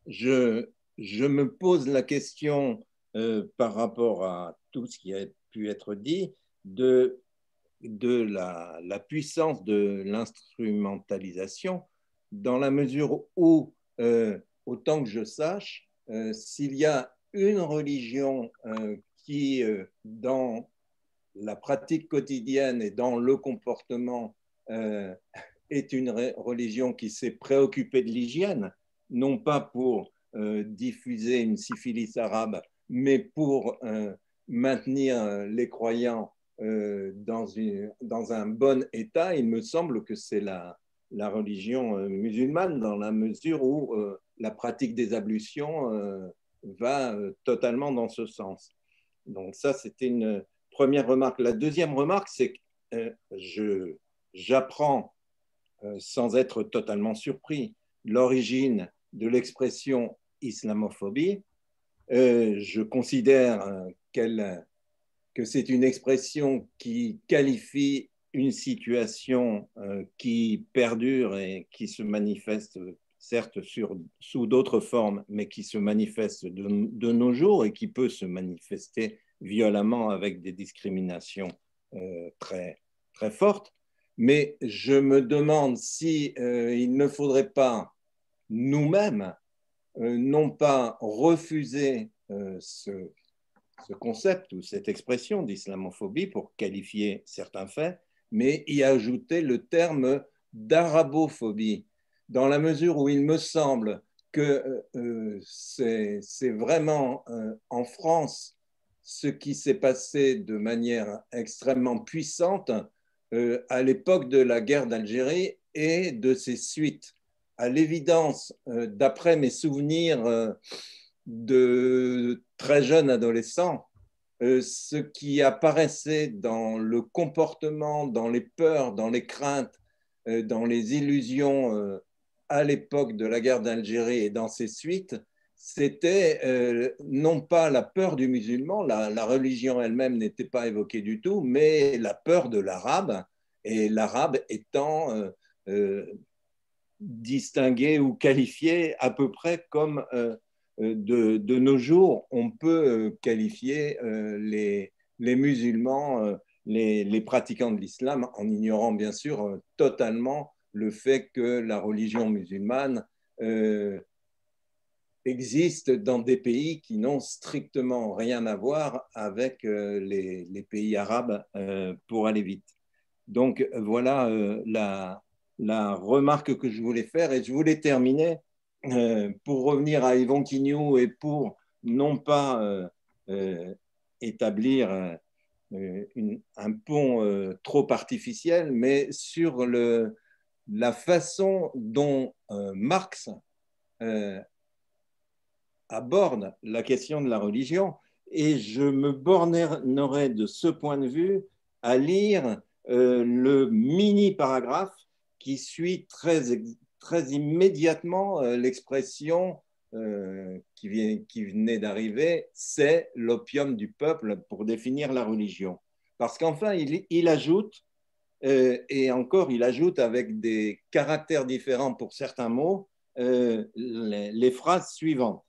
je me pose la question par rapport à tout ce qui a pu être dit de la puissance de l'instrumentalisation, dans la mesure où, autant que je sache, s'il y a une religion qui, dans la pratique quotidienne et dans le comportement, est une religion qui s'est préoccupée de l'hygiène, non pas pour diffuser une syphilis arabe, mais pour maintenir les croyants dans un bon état, il me semble que c'est la religion musulmane, dans la mesure où la pratique des ablutions va totalement dans ce sens. Donc ça, c'était une première remarque. La deuxième remarque, c'est que j'apprends, sans être totalement surpris, l'origine de l'expression islamophobie. Je considère que c'est une expression qui qualifie une situation qui perdure et qui se manifeste, certes sous d'autres formes, mais qui se manifeste de nos jours et qui peut se manifester violemment avec des discriminations très, très fortes. Mais je me demande si il ne faudrait pas nous-mêmes, non pas refuser ce concept ou cette expression d'islamophobie pour qualifier certains faits, mais y ajouter le terme d'arabophobie, dans la mesure où il me semble que c'est vraiment en France ce qui s'est passé de manière extrêmement puissante à l'époque de la guerre d'Algérie et de ses suites. À l'évidence, d'après mes souvenirs de très jeune adolescent, ce qui apparaissait dans le comportement, dans les peurs, dans les craintes, dans les illusions à l'époque de la guerre d'Algérie et dans ses suites, c'était non pas la peur du musulman, la religion elle-même n'était pas évoquée du tout, mais la peur de l'arabe, et l'arabe étant distingué ou qualifié à peu près comme de nos jours, on peut qualifier les musulmans, les pratiquants de l'islam, en ignorant bien sûr totalement le fait que la religion musulmane existe dans des pays qui n'ont strictement rien à voir avec les pays arabes, pour aller vite. Donc voilà la remarque que je voulais faire, et je voulais terminer pour revenir à Yvon Quignou et pour non pas établir un pont trop artificiel, mais sur la façon dont Marx aborde la question de la religion. Et je me bornerai de ce point de vue à lire le mini-paragraphe qui suit très immédiatement l'expression qui venait d'arriver, c'est l'opium du peuple, pour définir la religion. Parce qu'enfin, il ajoute, et encore, il ajoute avec des caractères différents pour certains mots, les phrases suivantes.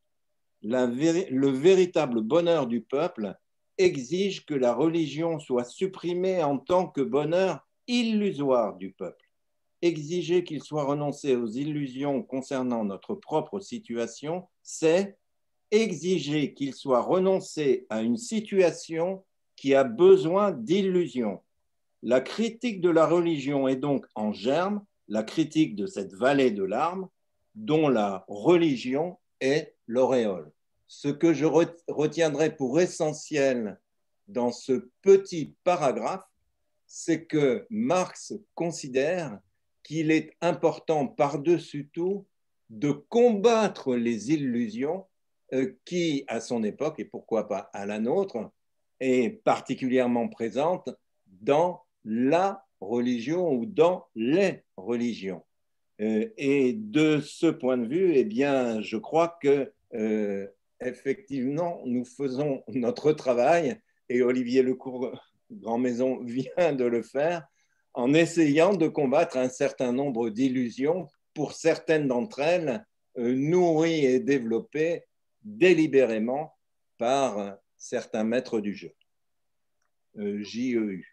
Le véritable bonheur du peuple exige que la religion soit supprimée en tant que bonheur illusoire du peuple. Exiger qu'il soit renoncé aux illusions concernant notre propre situation, c'est exiger qu'il soit renoncé à une situation qui a besoin d'illusions. La critique de la religion est donc en germe la critique de cette vallée de larmes dont la religion est l'auréole. Ce que je retiendrai pour essentiel dans ce petit paragraphe, c'est que Marx considère qu'il est important par-dessus tout de combattre les illusions qui, à son époque, et pourquoi pas à la nôtre, est particulièrement présente dans la religion ou dans les religions. Et de ce point de vue, eh bien, je crois que effectivement, nous faisons notre travail, et Olivier Lecourt Grand Maison vient de le faire, en essayant de combattre un certain nombre d'illusions, pour certaines d'entre elles nourries et développées délibérément par certains maîtres du jeu. JEU.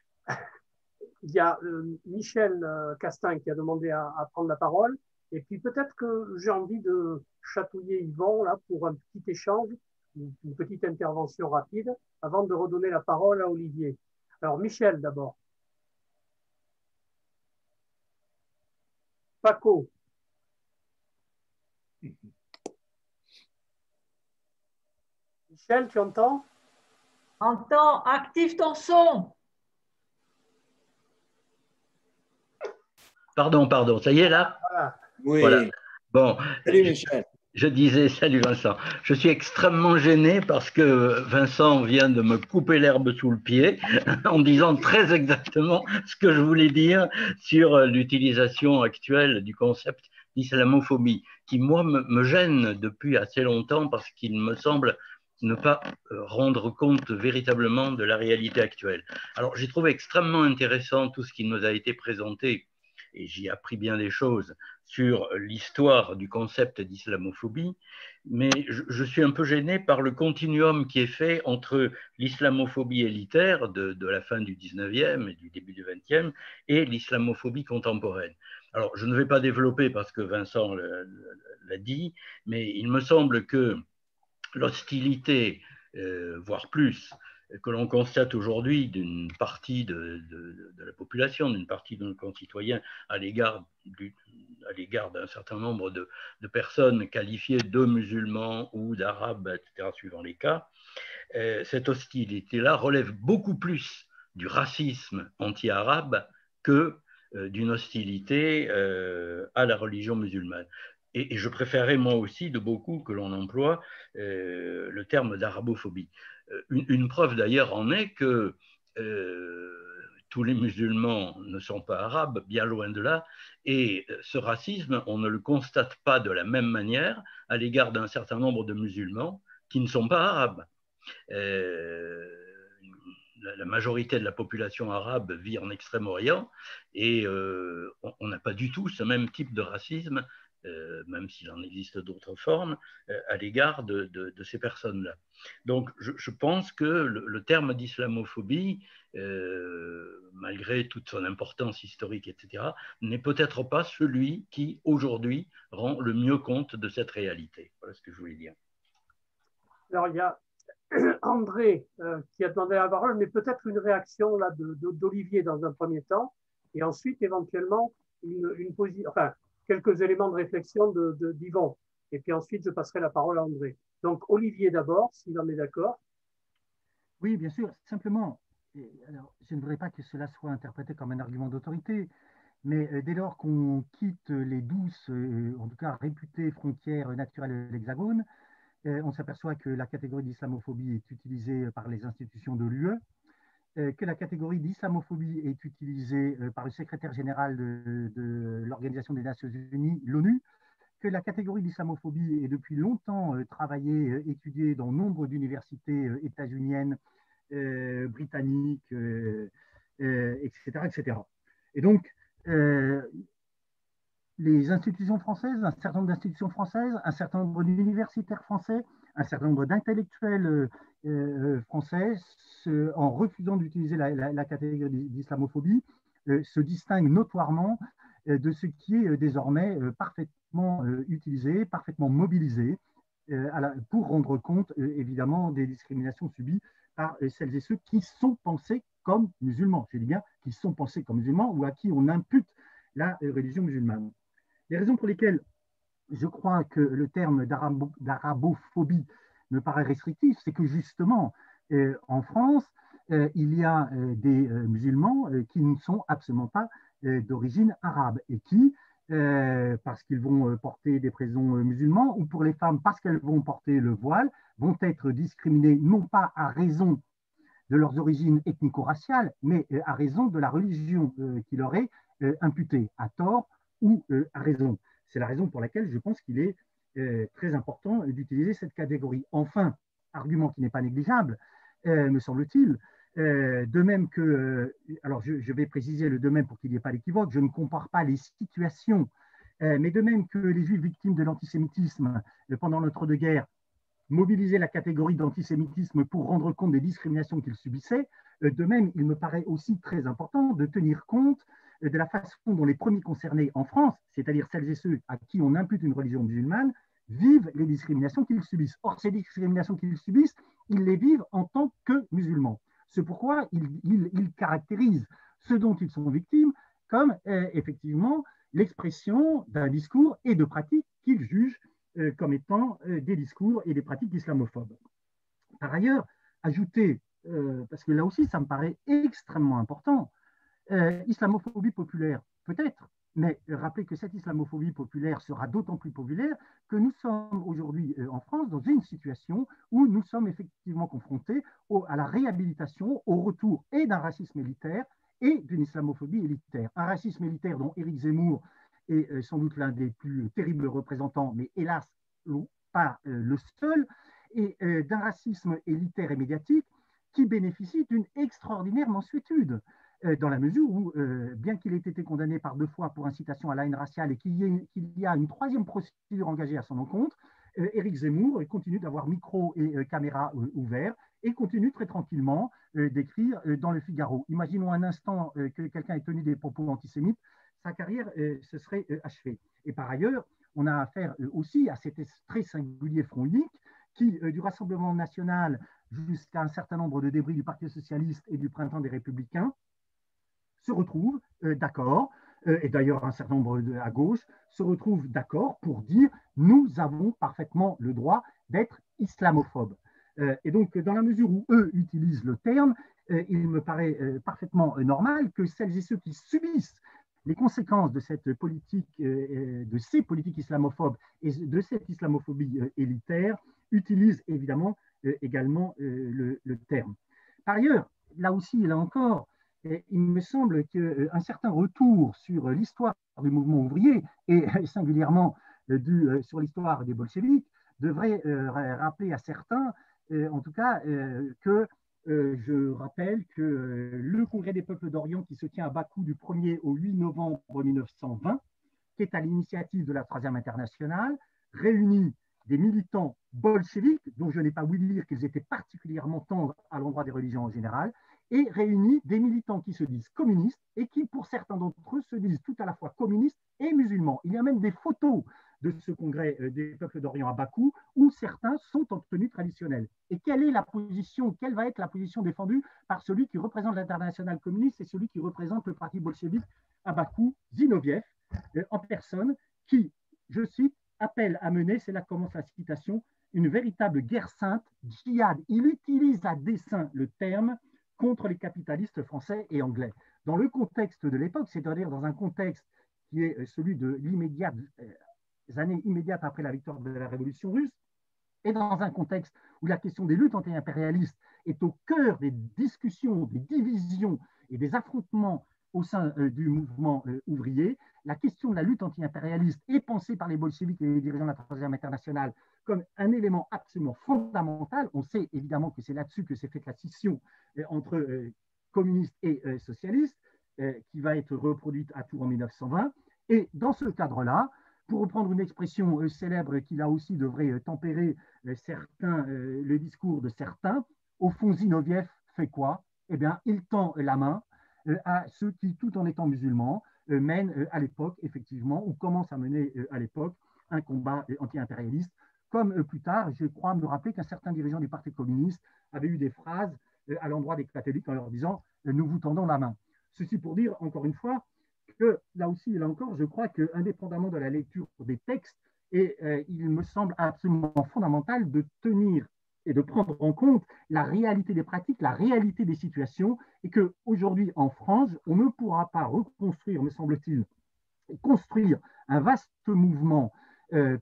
Il y a Michel Castin qui a demandé à prendre la parole. Et puis peut-être que j'ai envie de chatouiller Yvon là, pour un petit échange, une petite intervention rapide, avant de redonner la parole à Olivier. Alors Michel d'abord. Paco. Michel, tu entends? Entends, active ton son. Pardon, ça y est là? Voilà. Oui. Voilà. Bon, Salut Michel. je disais, salut Vincent, je suis extrêmement gêné parce que Vincent vient de me couper l'herbe sous le pied en disant très exactement ce que je voulais dire sur l'utilisation actuelle du concept d'islamophobie, qui moi me gêne depuis assez longtemps parce qu'il me semble ne pas rendre compte véritablement de la réalité actuelle. Alors j'ai trouvé extrêmement intéressant tout ce qui nous a été présenté, et j'y ai appris bien des choses sur l'histoire du concept d'islamophobie, mais je suis un peu gêné par le continuum qui est fait entre l'islamophobie élitaire de la fin du 19e et du début du 20e et l'islamophobie contemporaine. Alors, je ne vais pas développer parce que Vincent l'a dit, mais il me semble que l'hostilité, voire plus, que l'on constate aujourd'hui d'une partie de la population, d'une partie de nos concitoyens à l'égard d'un certain nombre de personnes qualifiées de musulmans ou d'arabes, etc., suivant les cas, cette hostilité-là relève beaucoup plus du racisme anti-arabe que d'une hostilité à la religion musulmane. Et je préférerais moi aussi de beaucoup que l'on emploie le terme d'arabophobie. Une preuve d'ailleurs en est que tous les musulmans ne sont pas arabes, bien loin de là, et ce racisme, on ne le constate pas de la même manière à l'égard d'un certain nombre de musulmans qui ne sont pas arabes. La majorité de la population arabe vit en Extrême-Orient et on n'a pas du tout ce même type de racisme, même s'il en existe d'autres formes, à l'égard de ces personnes-là. Donc je pense que le terme d'islamophobie, malgré toute son importance historique, etc., n'est peut-être pas celui qui, aujourd'hui, rend le mieux compte de cette réalité. Voilà ce que je voulais dire. Alors, il y a André qui a demandé la parole, mais peut-être une réaction là, d'Olivier dans un premier temps, et ensuite, éventuellement, quelques éléments de réflexion d'Yvon. Et puis ensuite, je passerai la parole à André. Donc, Olivier d'abord, s'il en est d'accord. Oui, bien sûr. Simplement, alors, je ne voudrais pas que cela soit interprété comme un argument d'autorité, mais dès lors qu'on quitte les douces, en tout cas réputées frontières naturelles de l'Hexagone, on s'aperçoit que la catégorie d'islamophobie est utilisée par les institutions de l'UE, que la catégorie d'islamophobie est utilisée par le secrétaire général de l'Organisation des Nations Unies, l'ONU, que la catégorie d'islamophobie est depuis longtemps travaillée, étudiée dans nombre d'universités états-uniennes, britanniques, etc., etc. Et donc, les institutions françaises, un certain nombre d'institutions françaises, un certain nombre d'universitaires français, un certain nombre d'intellectuels français, en refusant d'utiliser la catégorie d'islamophobie, se distinguent notoirement de ce qui est désormais parfaitement utilisé, parfaitement mobilisé pour rendre compte évidemment des discriminations subies par celles et ceux qui sont pensés comme musulmans. Je dis bien qui sont pensés comme musulmans ou à qui on impute la religion musulmane. Les raisons pour lesquelles je crois que le terme d'arabophobie me paraît restrictif, c'est que justement, en France, il y a des musulmans qui ne sont absolument pas d'origine arabe et qui, parce qu'ils vont porter des présents musulmans, ou pour les femmes parce qu'elles vont porter le voile, vont être discriminés non pas à raison de leurs origines ethnico-raciales, mais à raison de la religion qui leur est imputée, à tort ou à raison. C'est la raison pour laquelle je pense qu'il est très important d'utiliser cette catégorie. Enfin, argument qui n'est pas négligeable, me semble-t-il, De même que, alors je vais préciser le de même pour qu'il n'y ait pas d'équivoque, je ne compare pas les situations, mais de même que les Juifs victimes de l'antisémitisme pendant l'entre-deux-guerres mobilisaient la catégorie d'antisémitisme pour rendre compte des discriminations qu'ils subissaient, de même, il me paraît aussi très important de tenir compte de la façon dont les premiers concernés en France, c'est-à-dire celles et ceux à qui on impute une religion musulmane, vivent les discriminations qu'ils subissent. Or, ces discriminations qu'ils subissent, ils les vivent en tant que musulmans. C'est pourquoi ils caractérisent ce dont ils sont victimes comme effectivement l'expression d'un discours et de pratiques qu'ils jugent comme étant des discours et des pratiques islamophobes. Par ailleurs, ajouter, parce que là aussi ça me paraît extrêmement important, islamophobie populaire, peut-être, mais rappelez que cette islamophobie populaire sera d'autant plus populaire que nous sommes aujourd'hui en France dans une situation où nous sommes effectivement confrontés à la réhabilitation, au retour et d'un racisme élitaire et d'une islamophobie élitaire. Un racisme élitaire dont Éric Zemmour est sans doute l'un des plus terribles représentants, mais hélas, pas le seul, et d'un racisme élitaire et médiatique qui bénéficie d'une extraordinaire mansuétude, dans la mesure où, bien qu'il ait été condamné par 2 fois pour incitation à la haine raciale et qu'il y a une 3e procédure engagée à son encontre, Éric Zemmour continue d'avoir micro et caméra ouverts et continue très tranquillement d'écrire dans le Figaro. Imaginons un instant que quelqu'un ait tenu des propos antisémites, sa carrière se serait achevée. Et par ailleurs, on a affaire aussi à cet très singulier front unique qui, du Rassemblement national jusqu'à un certain nombre de débris du Parti socialiste et du Printemps des Républicains, se retrouvent d'accord, et d'ailleurs un certain nombre à gauche, se retrouvent d'accord pour dire nous avons parfaitement le droit d'être islamophobes. Et donc, dans la mesure où eux utilisent le terme, il me paraît parfaitement normal que celles et ceux qui subissent les conséquences de cette politique, de ces politiques islamophobes et de cette islamophobie élitaire utilisent évidemment également le terme. Par ailleurs, là aussi, là encore, il me semble qu'un certain retour sur l'histoire du mouvement ouvrier et singulièrement sur l'histoire des bolcheviks devrait rappeler à certains, en tout cas, que je rappelle que le Congrès des peuples d'Orient qui se tient à Bakou du 1er au 8 novembre 1920, qui est à l'initiative de la Troisième Internationale, réunit des militants bolcheviques, dont je n'ai pas voulu dire qu'ils étaient particulièrement tendres à l'endroit des religions en général, et réunit des militants qui se disent communistes et qui, pour certains d'entre eux, se disent tout à la fois communistes et musulmans. Il y a même des photos de ce congrès des peuples d'Orient à Bakou où certains sont en tenue traditionnelle. Et quelle va être la position défendue par celui qui représente l'internationale communiste et celui qui représente le parti bolchevique à Bakou, Zinoviev, en personne, qui, je cite, appelle à mener, c'est là que commence la citation, une véritable guerre sainte, djihad. Il utilise à dessein le terme contre les capitalistes français et anglais. Dans le contexte de l'époque, c'est-à-dire dans un contexte qui est celui de l'immédiate, des années immédiates après la victoire de la Révolution russe, et dans un contexte où la question des luttes anti-impérialistes est au cœur des discussions, des divisions et des affrontements au sein du mouvement ouvrier, la question de la lutte anti-impérialiste est pensée par les bolcheviks et les dirigeants de la Troisième Internationale comme un élément absolument fondamental. On sait évidemment que c'est là-dessus que s'est faite la scission entre communistes et socialistes, qui va être reproduite à Tours en 1920. Et dans ce cadre-là, pour reprendre une expression célèbre qui là aussi devrait tempérer le discours de certains, au fond Zinoviev fait quoi? Eh bien, il tend la main à ceux qui, tout en étant musulmans, mènent à l'époque, effectivement, ou commencent à mener à l'époque un combat anti-impérialiste. Comme plus tard, je crois me rappeler qu'un certain dirigeant du Parti communiste avait eu des phrases à l'endroit des catholiques en leur disant « nous vous tendons la main ». Ceci pour dire, encore une fois, que là aussi et là encore, je crois qu'indépendamment de la lecture des textes, il me semble absolument fondamental de tenir et de prendre en compte la réalité des pratiques, la réalité des situations, et qu'aujourd'hui en France, on ne pourra pas reconstruire, me semble-t-il, construire un vaste mouvement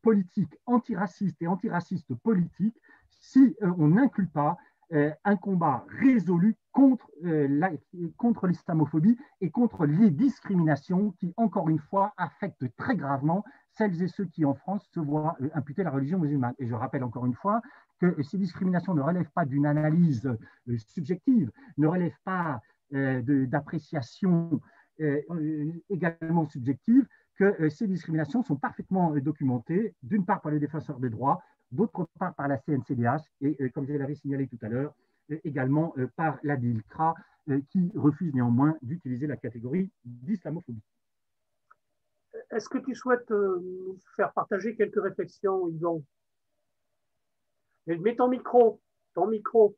politique antiraciste et antiraciste politique si on n'inclut pas un combat résolu contre l'islamophobie et contre les discriminations qui, encore une fois, affectent très gravement celles et ceux qui, en France, se voient imputer la religion musulmane. Et je rappelle encore une fois que ces discriminations ne relèvent pas d'une analyse subjective, ne relèvent pas d'appréciation également subjective, que ces discriminations sont parfaitement documentées, d'une part par les défenseurs des droits, d'autre part par la CNCDH et, comme je l'avais signalé tout à l'heure, également par la DILCRA, qui refuse néanmoins d'utiliser la catégorie d'islamophobie. Est-ce que tu souhaites nous faire partager quelques réflexions, Yvon? Mets ton micro, ton micro.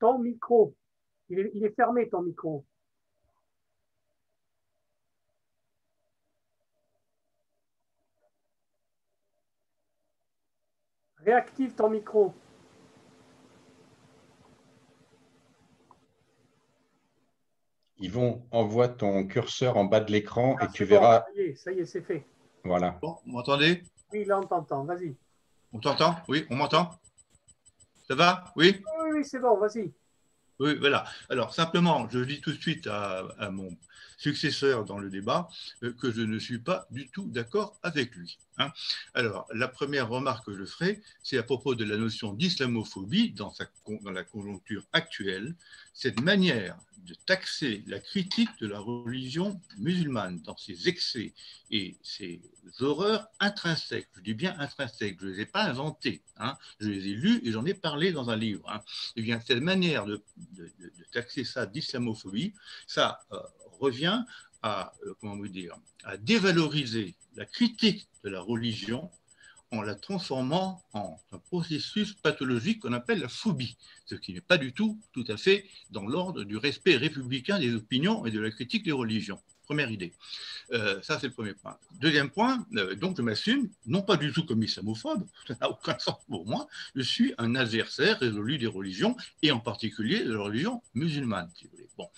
Ton micro. Il est fermé, ton micro. Réactive ton micro. Yvon, envoie ton curseur en bas de l'écran et tu Bon, verras. ça y est, c'est fait. Voilà. Bon, vous m'entendez? Oui, là, on t'entend. Vas-y. On t'entend? Oui, on m'entend? Ça va? Oui? Oui, c'est bon, vas-y. Oui, voilà. Alors, simplement, je dis tout de suite à mon successeur dans le débat que je ne suis pas du tout d'accord avec lui. Hein. Alors, la première remarque que je ferai, c'est à propos de la notion d'islamophobie dans la conjoncture actuelle, cette manière de taxer la critique de la religion musulmane dans ses excès et ses horreurs intrinsèques. Je dis bien intrinsèques, je ne les ai pas inventées. Hein. Je les ai lues et j'en ai parlé dans un livre. Hein. Eh bien, cette manière de taxer ça d'islamophobie, ça revient à, comment vous dire, à dévaloriser la critique de la religion en la transformant en un processus pathologique qu'on appelle la phobie, ce qui n'est pas du tout à fait dans l'ordre du respect républicain des opinions et de la critique des religions. Première idée. Ça, c'est le premier point. Deuxième point, donc je m'assume, non pas du tout comme islamophobe, ça n'a aucun sens pour moi, je suis un adversaire résolu des religions, et en particulier de la religion musulmane, si vous voulez. Bon.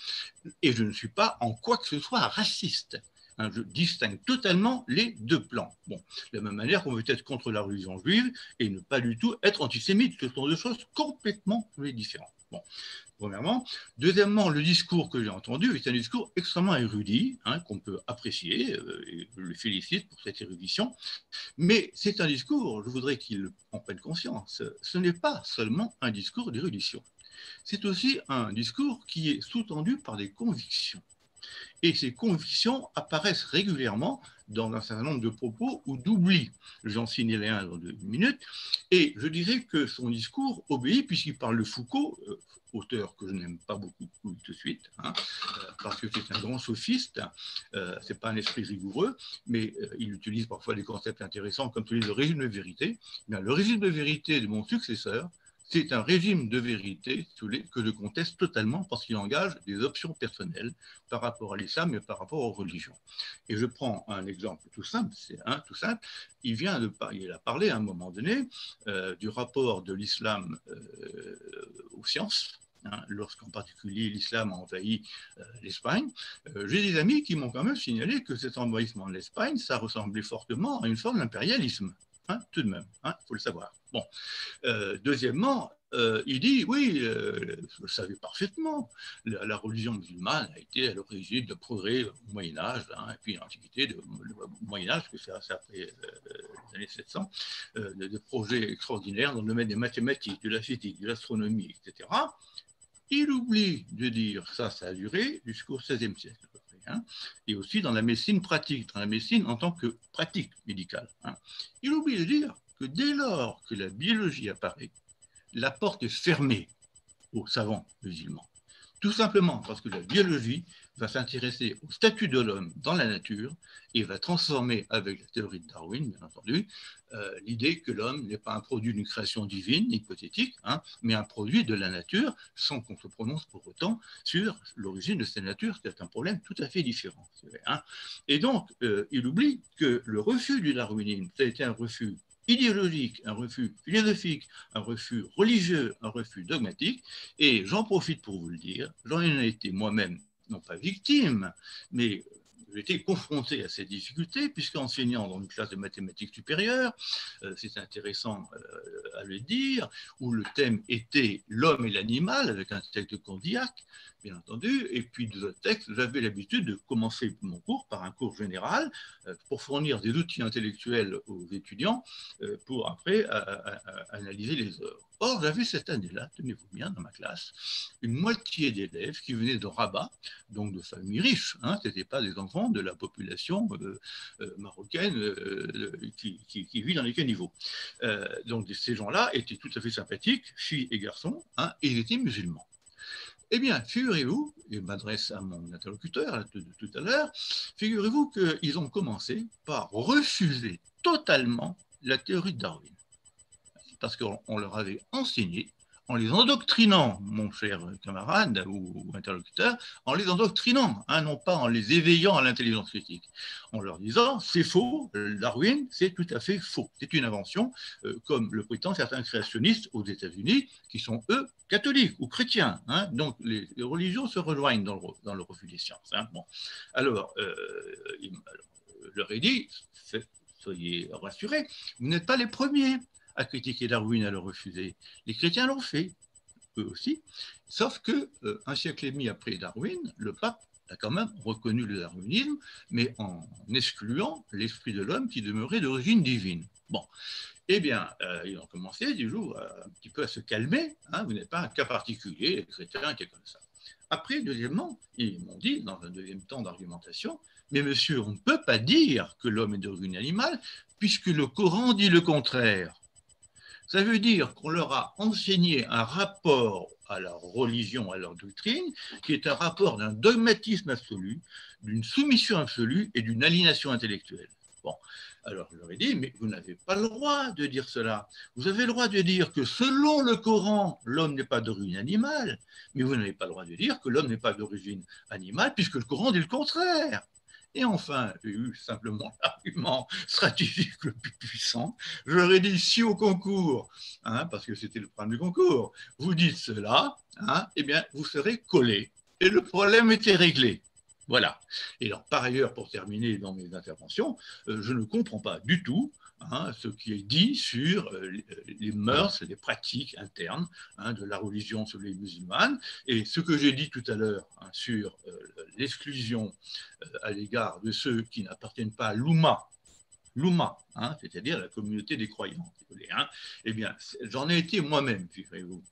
Et je ne suis pas en quoi que ce soit raciste. Hein, je distingue totalement les deux plans. Bon, de la même manière qu'on peut être contre la religion juive et ne pas du tout être antisémite. Ce sont deux choses complètement différentes. Bon. Premièrement. Deuxièmement, le discours que j'ai entendu est un discours extrêmement érudit, hein, qu'on peut apprécier, et je le félicite pour cette érudition, mais c'est un discours, je voudrais qu'il en prenne conscience, ce n'est pas seulement un discours d'érudition, c'est aussi un discours qui est sous-tendu par des convictions. Et ces convictions apparaissent régulièrement dans un certain nombre de propos ou d'oublis. J'en signale un dans 2 minutes. Et je dirais que son discours obéit, puisqu'il parle de Foucault, auteur que je n'aime pas beaucoup tout de suite, hein, parce que c'est un grand sophiste, c'est pas un esprit rigoureux, mais il utilise parfois des concepts intéressants comme celui de régime de vérité. Bien, le régime de vérité de mon successeur, c'est un régime de vérité que je conteste totalement parce qu'il engage des options personnelles par rapport à l'islam et par rapport aux religions. Et je prends un exemple tout simple, tout simple. Il a parlé à un moment donné du rapport de l'islam aux sciences, hein, lorsqu'en particulier l'islam a envahi l'Espagne. J'ai des amis qui m'ont quand même signalé que cet envahissement de l'Espagne, ça ressemblait fortement à une forme d'impérialisme. Hein, tout de même, il faut le savoir. Bon. Deuxièmement, il dit, oui, je le savais parfaitement, la religion musulmane a été à l'origine de progrès au Moyen-Âge, hein, et puis l'Antiquité, au Moyen-Âge, que c'est après les années 700, de projets extraordinaires dans le domaine des mathématiques, de la physique, de l'astronomie, etc. Il oublie de dire, ça a duré jusqu'au XVIe siècle. Hein, et aussi dans la médecine pratique, dans la médecine en tant que pratique médicale. Hein. Il oublie de dire que dès lors que la biologie apparaît, la porte est fermée aux savants musulmans. Tout simplement parce que la biologie va s'intéresser au statut de l'homme dans la nature et va transformer, avec la théorie de Darwin, bien entendu, l'idée que l'homme n'est pas un produit d'une création divine, hypothétique, hein, mais un produit de la nature, sans qu'on se prononce pour autant sur l'origine de cette nature, qui est un problème tout à fait différent. Hein. Et donc, il oublie que le refus du darwinisme, ça a été un refus idéologique, un refus philosophique, un refus religieux, un refus dogmatique, et j'en profite pour vous le dire, j'en ai été moi-même, non pas victime, mais j'étais confronté à ces difficultés, puisqu'enseignant dans une classe de mathématiques supérieures, c'est intéressant à le dire, où le thème était l'homme et l'animal, avec un texte de Condillac, bien entendu, et puis deux textes, j'avais l'habitude de commencer mon cours par un cours général pour fournir des outils intellectuels aux étudiants pour après analyser les œuvres. Or, j'avais cette année-là, tenez-vous bien, dans ma classe, une moitié d'élèves qui venaient de Rabat, donc de familles riches, hein, ce n'étaient pas des enfants de la population marocaine qui vit dans les caniveaux. Donc ces gens-là étaient tout à fait sympathiques, filles et garçons, hein, et ils étaient musulmans. Eh bien, figurez-vous, et je m'adresse à mon interlocuteur de tout à l'heure, figurez-vous qu'ils ont commencé par refuser totalement la théorie de Darwin. Parce qu'on leur avait enseigné, en les endoctrinant, mon cher camarade ou interlocuteur, en les endoctrinant, hein, non pas en les éveillant à l'intelligence critique, en leur disant c'est faux, Darwin, c'est tout à fait faux. C'est une invention, comme le prétendent certains créationnistes aux États-Unis, qui sont, eux, catholiques ou chrétiens. Hein, donc les religions se rejoignent dans le refus des sciences. Hein. Bon. Alors, je leur ai dit, soyez rassurés, vous n'êtes pas les premiers à critiquer Darwin, à le refuser. Les chrétiens l'ont fait, eux aussi, sauf qu'un siècle et demi après Darwin, le pape a quand même reconnu le darwinisme, mais en excluant l'esprit de l'homme qui demeurait d'origine divine. Bon, eh bien, ils ont commencé du jour un petit peu à se calmer, hein, vous n'êtes pas un cas particulier, les chrétiens étaient comme ça. Après, deuxièmement, ils m'ont dit, dans un deuxième temps d'argumentation, mais monsieur, on ne peut pas dire que l'homme est d'origine animale, puisque le Coran dit le contraire. Ça veut dire qu'on leur a enseigné un rapport à leur religion, à leur doctrine, qui est un rapport d'un dogmatisme absolu, d'une soumission absolue et d'une aliénation intellectuelle. Bon, alors je leur ai dit, mais vous n'avez pas le droit de dire cela. Vous avez le droit de dire que selon le Coran, l'homme n'est pas d'origine animale, mais vous n'avez pas le droit de dire que l'homme n'est pas d'origine animale, puisque le Coran dit le contraire. Et enfin, j'ai eu simplement l'argument stratégique le plus puissant. Je leur ai dit, si au concours, hein, parce que c'était le problème du concours, vous dites cela, hein, eh bien, vous serez collé. Et le problème était réglé. Voilà. Et alors, par ailleurs, pour terminer dans mes interventions, je ne comprends pas du tout hein, ce qui est dit sur les mœurs, les pratiques internes hein, de la religion sur les musulmanes. Et ce que j'ai dit tout à l'heure hein, sur l'exclusion à l'égard de ceux qui n'appartiennent pas à l'Oumma, hein, c'est-à-dire la communauté des croyants, hein, eh bien, j'en ai été moi-même, figurez-vous,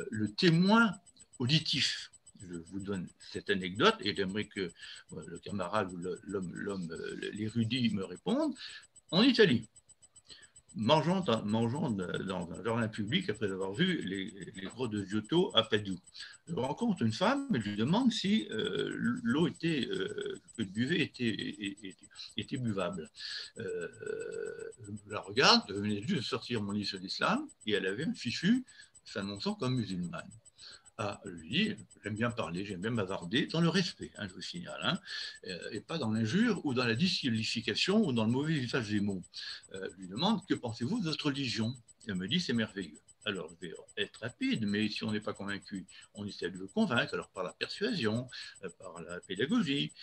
le témoin auditif. Je vous donne cette anecdote et j'aimerais que le camarade ou l'homme, l'érudit me réponde. En Italie, mangeant dans un jardin public après avoir vu les grottes de Giotto à Padoue, je rencontre une femme et je lui demande si l'eau que je buvais était buvable. Je la regarde, je venais juste de sortir mon livre sur l'islam et elle avait un fichu s'annonçant comme musulmane. Ah, je lui dis, j'aime bien parler, j'aime bien bavarder, dans le respect, hein, je vous signale, hein, et pas dans l'injure ou dans la disqualification ou dans le mauvais usage des mots. Je lui demande, que pensez-vous de votre religion? Elle me dit, c'est merveilleux. Alors, je vais être rapide, mais si on n'est pas convaincu, on essaie de le convaincre, alors par la persuasion, par la pédagogie.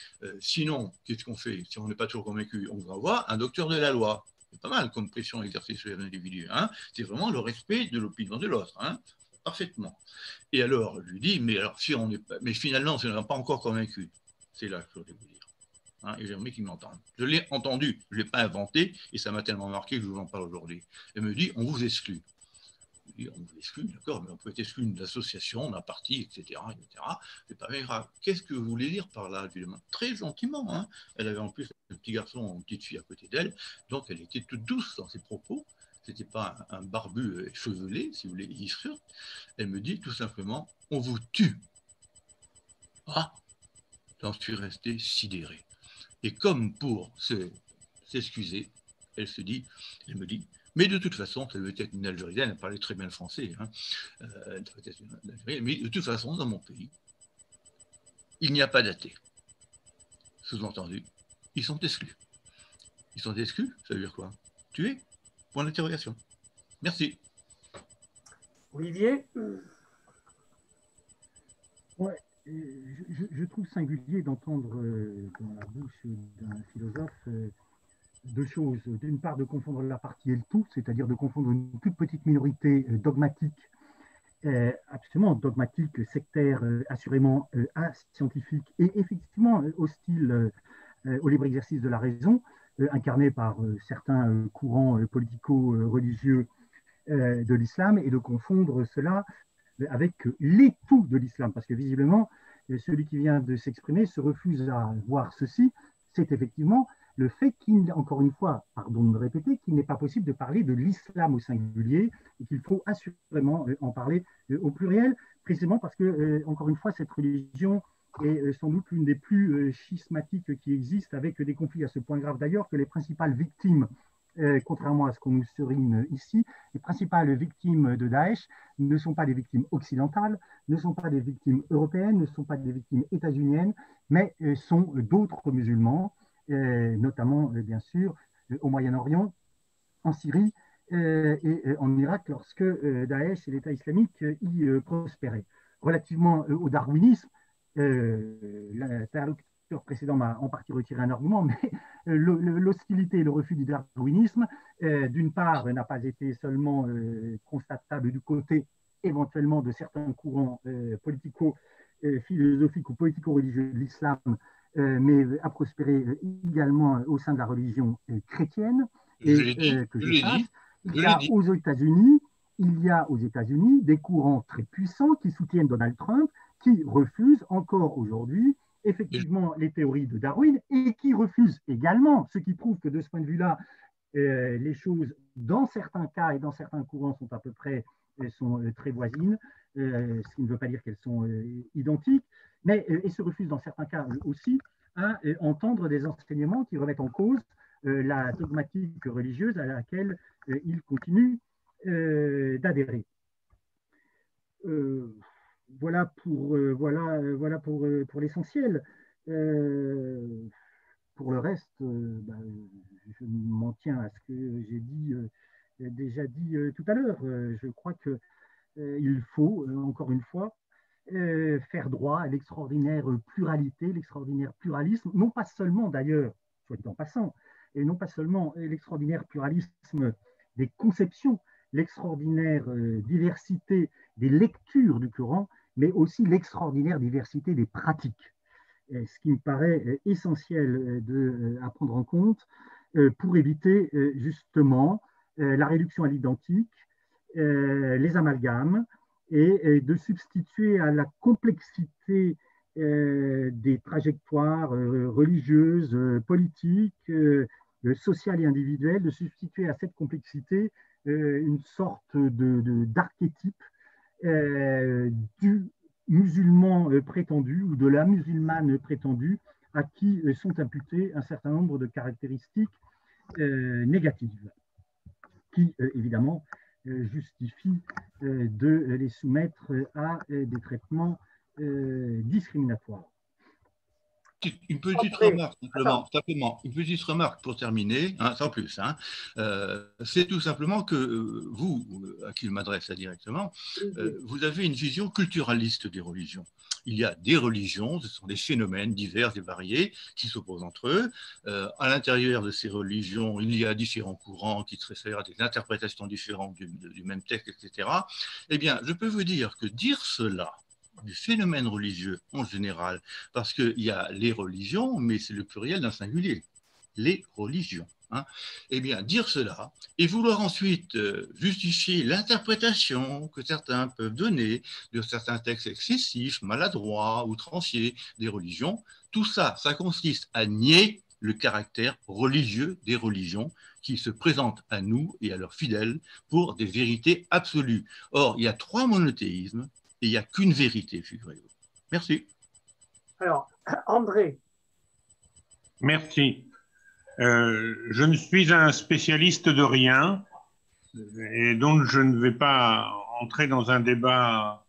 Sinon, qu'est-ce qu'on fait? Si on n'est pas toujours convaincu, on va voir un docteur de la loi. C'est pas mal comme pression exercée sur les individus. Hein. C'est vraiment le respect de l'opinion de l'autre. Hein. Parfaitement. Et alors, je lui dis, mais alors, si on n'est pas, mais finalement, si on n'est pas encore convaincu, c'est là que je voulais vous dire. Hein, et j'aimerais qu'il m'entende. Je l'ai entendu, je ne l'ai pas inventé, et ça m'a tellement marqué que je vous en parle aujourd'hui. Elle me dit, on vous exclut. Je dis, on vous exclut, d'accord, mais on peut être exclu d'une association, d'un parti, etc. C'est pas bien grave. Qu'est-ce que vous voulez dire par là? Je lui demande très gentiment. Hein. Elle avait en plus un petit garçon, une petite fille à côté d'elle, donc elle était toute douce dans ses propos. Ce n'était pas un barbu échevelé, si vous voulez, issu. Elle me dit tout simplement, on vous tue. Ah, j'en suis resté sidéré. Et comme pour s'excuser, elle me dit, mais de toute façon, ça devait être une Algérienne, elle parlait très bien le français, hein, mais de toute façon, dans mon pays, il n'y a pas d'athée. Sous-entendu, ils sont exclus. Ils sont exclus, ça veut dire quoi? Tués? Point d'interrogation. Merci. Olivier? Ouais. Je trouve singulier d'entendre dans la bouche d'un philosophe deux choses. D'une part, de confondre la partie et le tout, c'est-à-dire de confondre une toute petite minorité dogmatique, absolument dogmatique, sectaire, assurément ascientifique et effectivement hostile au libre exercice de la raison, incarné par certains courants politico-religieux de l'islam, et de confondre cela avec les tout de l'islam, parce que visiblement, celui qui vient de s'exprimer se refuse à voir ceci, c'est effectivement le fait qu'il, encore une fois, pardon de me répéter, qu'il n'est pas possible de parler de l'islam au singulier et qu'il faut assurément en parler au pluriel, précisément parce que, encore une fois, cette religion est sans doute l'une des plus schismatiques qui existent, avec des conflits à ce point grave d'ailleurs que les principales victimes, contrairement à ce qu'on nous serine ici, les principales victimes de Daesh ne sont pas des victimes occidentales, ne sont pas des victimes européennes, ne sont pas des victimes états-uniennes, mais sont d'autres musulmans, notamment bien sûr au Moyen-Orient, en Syrie et en Irak, lorsque Daesh et l'État islamique y prospéraient. Relativement au darwinisme, l'interlocuteur précédent m'a en partie retiré un argument, mais l'hostilité et le refus du darwinisme, d'une part, n'a pas été seulement constatable du côté éventuellement de certains courants politico-philosophiques ou politico-religieux de l'islam, mais a prospéré également au sein de la religion chrétienne. Et que je sache, il y a aux États-Unis des courants très puissants qui soutiennent Donald Trump, qui refusent encore aujourd'hui effectivement les théories de Darwin et qui refusent également, ce qui prouve que de ce point de vue-là, les choses, dans certains cas et dans certains courants, sont à peu près sont très voisines, ce qui ne veut pas dire qu'elles sont identiques, mais et se refusent dans certains cas aussi à entendre des enseignements qui remettent en cause la dogmatique religieuse à laquelle ils continuent d'adhérer. Voilà pour l'essentiel. Pour le reste, je m'en tiens à ce que j'ai déjà dit tout à l'heure. Je crois qu'il faut, encore une fois, faire droit à l'extraordinaire pluralité, l'extraordinaire pluralisme, non pas seulement d'ailleurs, soit dit en passant, et non pas seulement l'extraordinaire pluralisme des conceptions, l'extraordinaire diversité des lectures du Coran, mais aussi l'extraordinaire diversité des pratiques. Ce qui me paraît essentiel à prendre en compte pour éviter justement la réduction à l'identique, les amalgames, et de substituer à la complexité des trajectoires religieuses, politiques, sociales et individuelles, de substituer à cette complexité une sorte d'archétype du musulman prétendu ou de la musulmane prétendue à qui sont imputées un certain nombre de caractéristiques négatives qui, évidemment, justifient de les soumettre à des traitements discriminatoires. Une petite remarque, simplement, une petite remarque pour terminer, hein, sans plus. Hein. C'est tout simplement que vous, à qui je m'adresse directement, vous avez une vision culturaliste des religions. Il y a des religions, ce sont des phénomènes divers et variés qui s'opposent entre eux. À l'intérieur de ces religions, il y a différents courants qui traitent des interprétations différentes du même texte, etc. Eh bien, je peux vous dire que dire cela du phénomène religieux en général, parce qu'il y a les religions, mais c'est le pluriel d'un singulier, les religions. Hein. Eh bien, dire cela et vouloir ensuite justifier l'interprétation que certains peuvent donner de certains textes excessifs, maladroits, outranciers des religions, tout ça, ça consiste à nier le caractère religieux des religions qui se présentent à nous et à leurs fidèles pour des vérités absolues. Or, il y a 3 monothéismes et il n'y a qu'une vérité, figurez-vous. Merci. Alors, André. Merci. Je ne suis un spécialiste de rien et donc je ne vais pas entrer dans un débat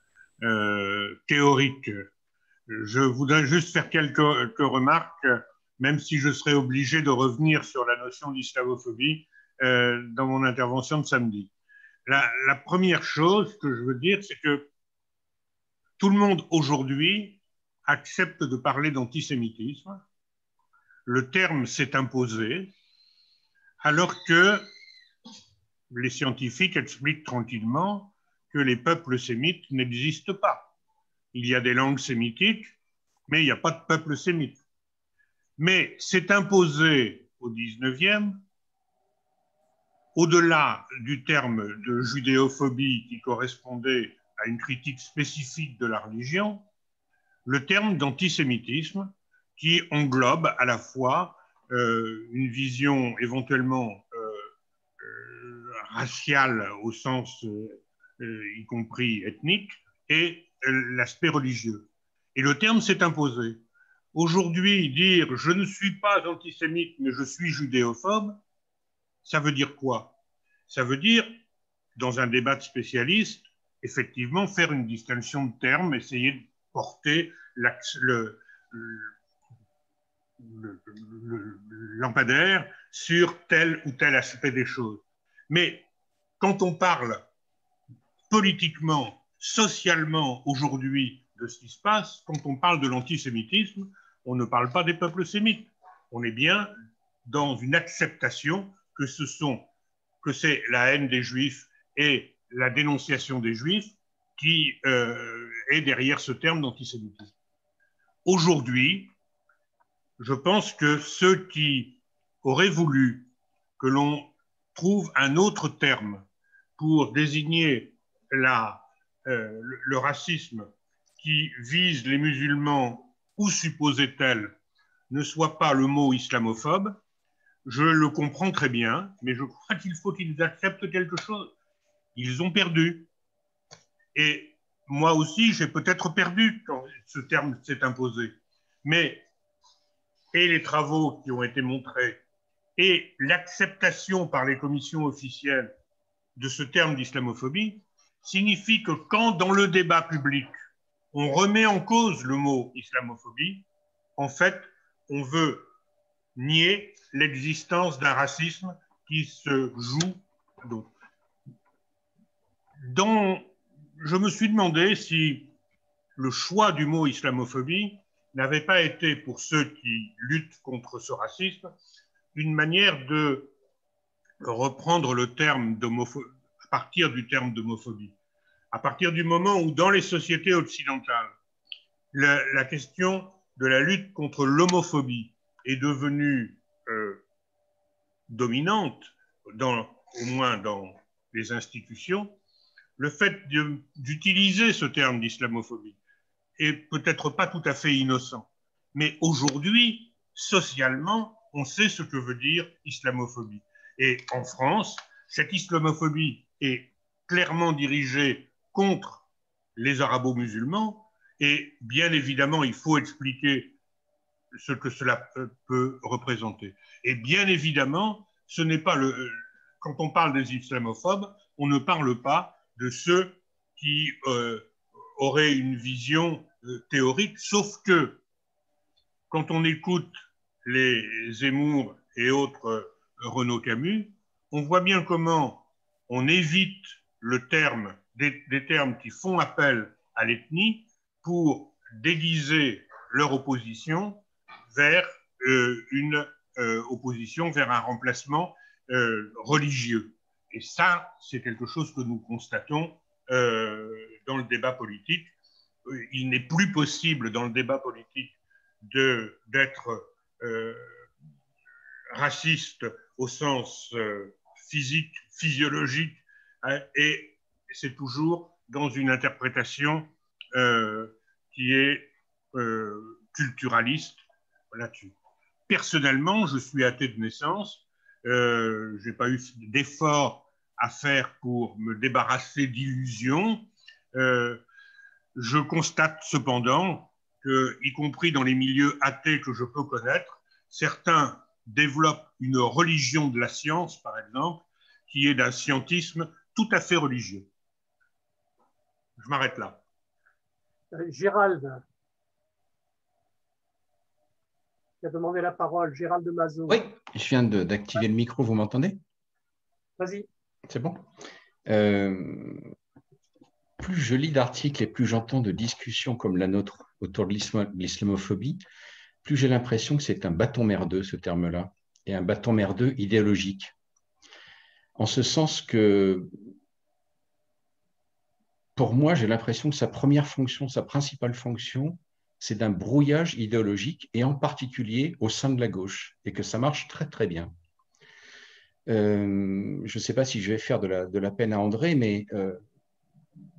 théorique. Je voudrais juste faire quelques remarques, même si je serais obligé de revenir sur la notion d'islamophobie dans mon intervention de samedi. La première chose que je veux dire, c'est que tout le monde aujourd'hui accepte de parler d'antisémitisme. Le terme s'est imposé, alors que les scientifiques expliquent tranquillement que les peuples sémites n'existent pas. Il y a des langues sémitiques, mais il n'y a pas de peuple sémite. Mais c'est imposé au 19e, au-delà du terme de judéophobie qui correspondait à une critique spécifique de la religion, le terme d'antisémitisme qui englobe à la fois une vision éventuellement raciale au sens y compris ethnique et l'aspect religieux. Et le terme s'est imposé. Aujourd'hui, dire « je ne suis pas antisémite, mais je suis judéophobe », ça veut dire quoi? Ça veut dire, dans un débat de spécialistes, effectivement faire une distinction de termes, essayer de porter le lampadaire sur tel ou tel aspect des choses. Mais quand on parle politiquement, socialement aujourd'hui de ce qui se passe, quand on parle de l'antisémitisme, on ne parle pas des peuples sémites. On est bien dans une acceptation que c'est la haine des Juifs et la dénonciation des Juifs qui est derrière ce terme d'antisémitisme. Aujourd'hui, je pense que ceux qui auraient voulu que l'on trouve un autre terme pour désigner le racisme qui vise les musulmans ou supposait-elle ne soit pas le mot islamophobe, je le comprends très bien, mais je crois qu'il faut qu'ils acceptent quelque chose. Ils ont perdu. Et moi aussi, j'ai peut-être perdu quand ce terme s'est imposé. Mais, et les travaux qui ont été montrés, et l'acceptation par les commissions officielles de ce terme d'islamophobie, signifie que quand, dans le débat public, on remet en cause le mot islamophobie, en fait, on veut nier l'existence d'un racisme qui se joue. Je me suis demandé si le choix du mot islamophobie n'avait pas été, pour ceux qui luttent contre ce racisme, une manière de reprendre le terme d'homophobie, à partir du terme d'homophobie. À partir du moment où, dans les sociétés occidentales, la question de la lutte contre l'homophobie est devenue dominante, au moins dans les institutions, le fait d'utiliser ce terme d'islamophobie est peut-être pas tout à fait innocent. Mais aujourd'hui, socialement, on sait ce que veut dire islamophobie. Et en France, cette islamophobie est clairement dirigée contre les arabo-musulmans. Et bien évidemment, il faut expliquer ce que cela peut représenter. Et bien évidemment, ce n'est pas quand on parle des islamophobes, on ne parle pas de ceux qui auraient une vision théorique, sauf que quand on écoute les Zemmour et autres Renaud Camus, on voit bien comment on évite des termes qui font appel à l'ethnie pour déguiser leur opposition vers une opposition vers un remplacement religieux. Et ça, c'est quelque chose que nous constatons dans le débat politique. Il n'est plus possible dans le débat politique d'être raciste au sens physique, physiologique, hein, et c'est toujours dans une interprétation qui est culturaliste là-dessus. Personnellement, je suis athée de naissance. Je n'ai pas eu d'effort à faire pour me débarrasser d'illusions. Je constate cependant que, y compris dans les milieux athées que je peux connaître, certains développent une religion de la science, par exemple, qui est d'un scientisme tout à fait religieux. Je m'arrête là. Gérald, qui a demandé la parole, Gérald de Mazot. Oui, je viens d'activer le micro, vous m'entendez? Vas-y. C'est bon. Plus je lis d'articles et plus j'entends de discussions comme la nôtre autour de l'islamophobie, plus j'ai l'impression que c'est un bâton merdeux, ce terme-là, et un bâton merdeux idéologique. En ce sens que, pour moi, j'ai l'impression que sa première fonction, sa principale fonction, c'est d'un brouillage idéologique, et en particulier au sein de la gauche, et que ça marche très très bien. Je ne sais pas si je vais faire de la peine à André, mais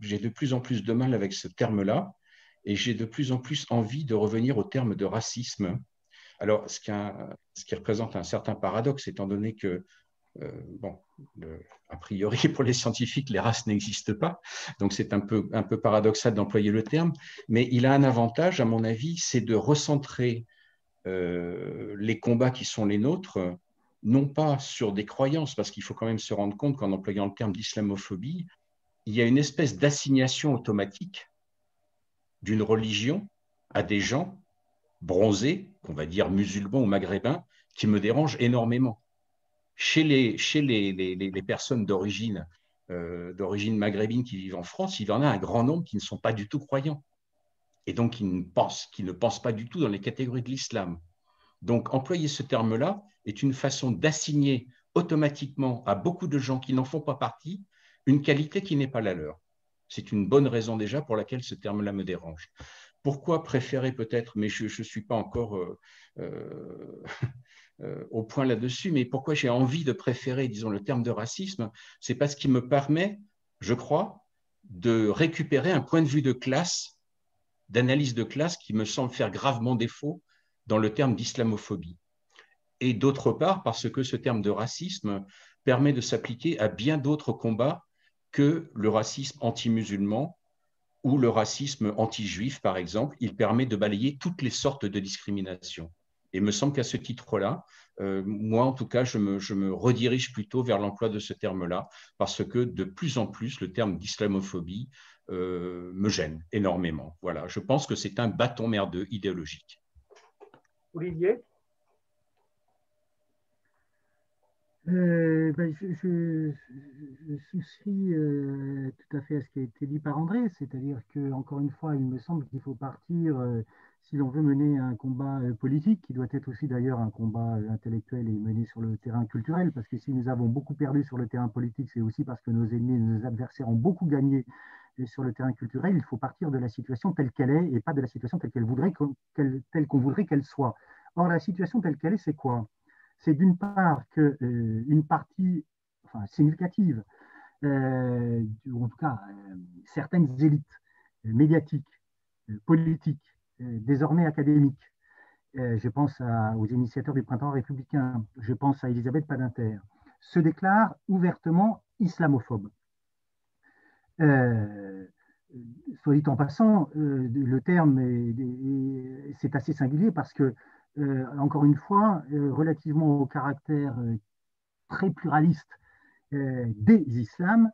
j'ai de plus en plus de mal avec ce terme-là, et j'ai de plus en plus envie de revenir au terme de racisme. Alors, ce qui représente un certain paradoxe, étant donné que, a priori, pour les scientifiques, les races n'existent pas, donc c'est un peu paradoxal d'employer le terme, mais il a un avantage, à mon avis, c'est de recentrer les combats qui sont les nôtres, non pas sur des croyances, parce qu'il faut quand même se rendre compte qu'en employant le terme d'islamophobie, il y a une espèce d'assignation automatique d'une religion à des gens bronzés, qu'on va dire musulmans ou maghrébins, qui me dérangent énormément. Chez les personnes d'origine maghrébine qui vivent en France, il y en a un grand nombre qui ne sont pas du tout croyants, et donc qui ne pensent pas du tout dans les catégories de l'islam. Donc, employer ce terme-là est une façon d'assigner automatiquement à beaucoup de gens qui n'en font pas partie une qualité qui n'est pas la leur. C'est une bonne raison déjà pour laquelle ce terme-là me dérange. Pourquoi préférer peut-être, mais je ne suis pas encore au point là-dessus, mais pourquoi j'ai envie de préférer, disons, le terme de racisme, c'est parce qu'il me permet, je crois, de récupérer un point de vue de classe, d'analyse de classe qui me semble faire gravement défaut dans le terme d'islamophobie. Et d'autre part, parce que ce terme de racisme permet de s'appliquer à bien d'autres combats que le racisme anti-musulman ou le racisme anti-juif, par exemple. Il permet de balayer toutes les sortes de discrimination. Et il me semble qu'à ce titre-là, moi, en tout cas, je me redirige plutôt vers l'emploi de ce terme-là, parce que de plus en plus, le terme d'islamophobie me gêne énormément. Voilà, je pense que c'est un bâton merdeux idéologique. Olivier? Je souscris tout à fait à ce qui a été dit par André, c'est-à-dire que, encore une fois, il me semble qu'il faut partir, si l'on veut mener un combat politique, qui doit être aussi d'ailleurs un combat intellectuel et mené sur le terrain culturel, parce que si nous avons beaucoup perdu sur le terrain politique, c'est aussi parce que nos ennemis, nos adversaires ont beaucoup gagné sur le terrain culturel. Il faut partir de la situation telle qu'elle est et pas de la situation telle qu'on voudrait qu'elle soit. Or, la situation telle qu'elle est, c'est quoi? C'est d'une part qu'une partie significative, ou en tout cas certaines élites médiatiques, politiques, désormais académiques, je pense aux initiateurs du printemps républicain, je pense à Elisabeth Badinter, se déclarent ouvertement islamophobes. Soit dit en passant, le terme c'est assez singulier parce que encore une fois, relativement au caractère très pluraliste des islams,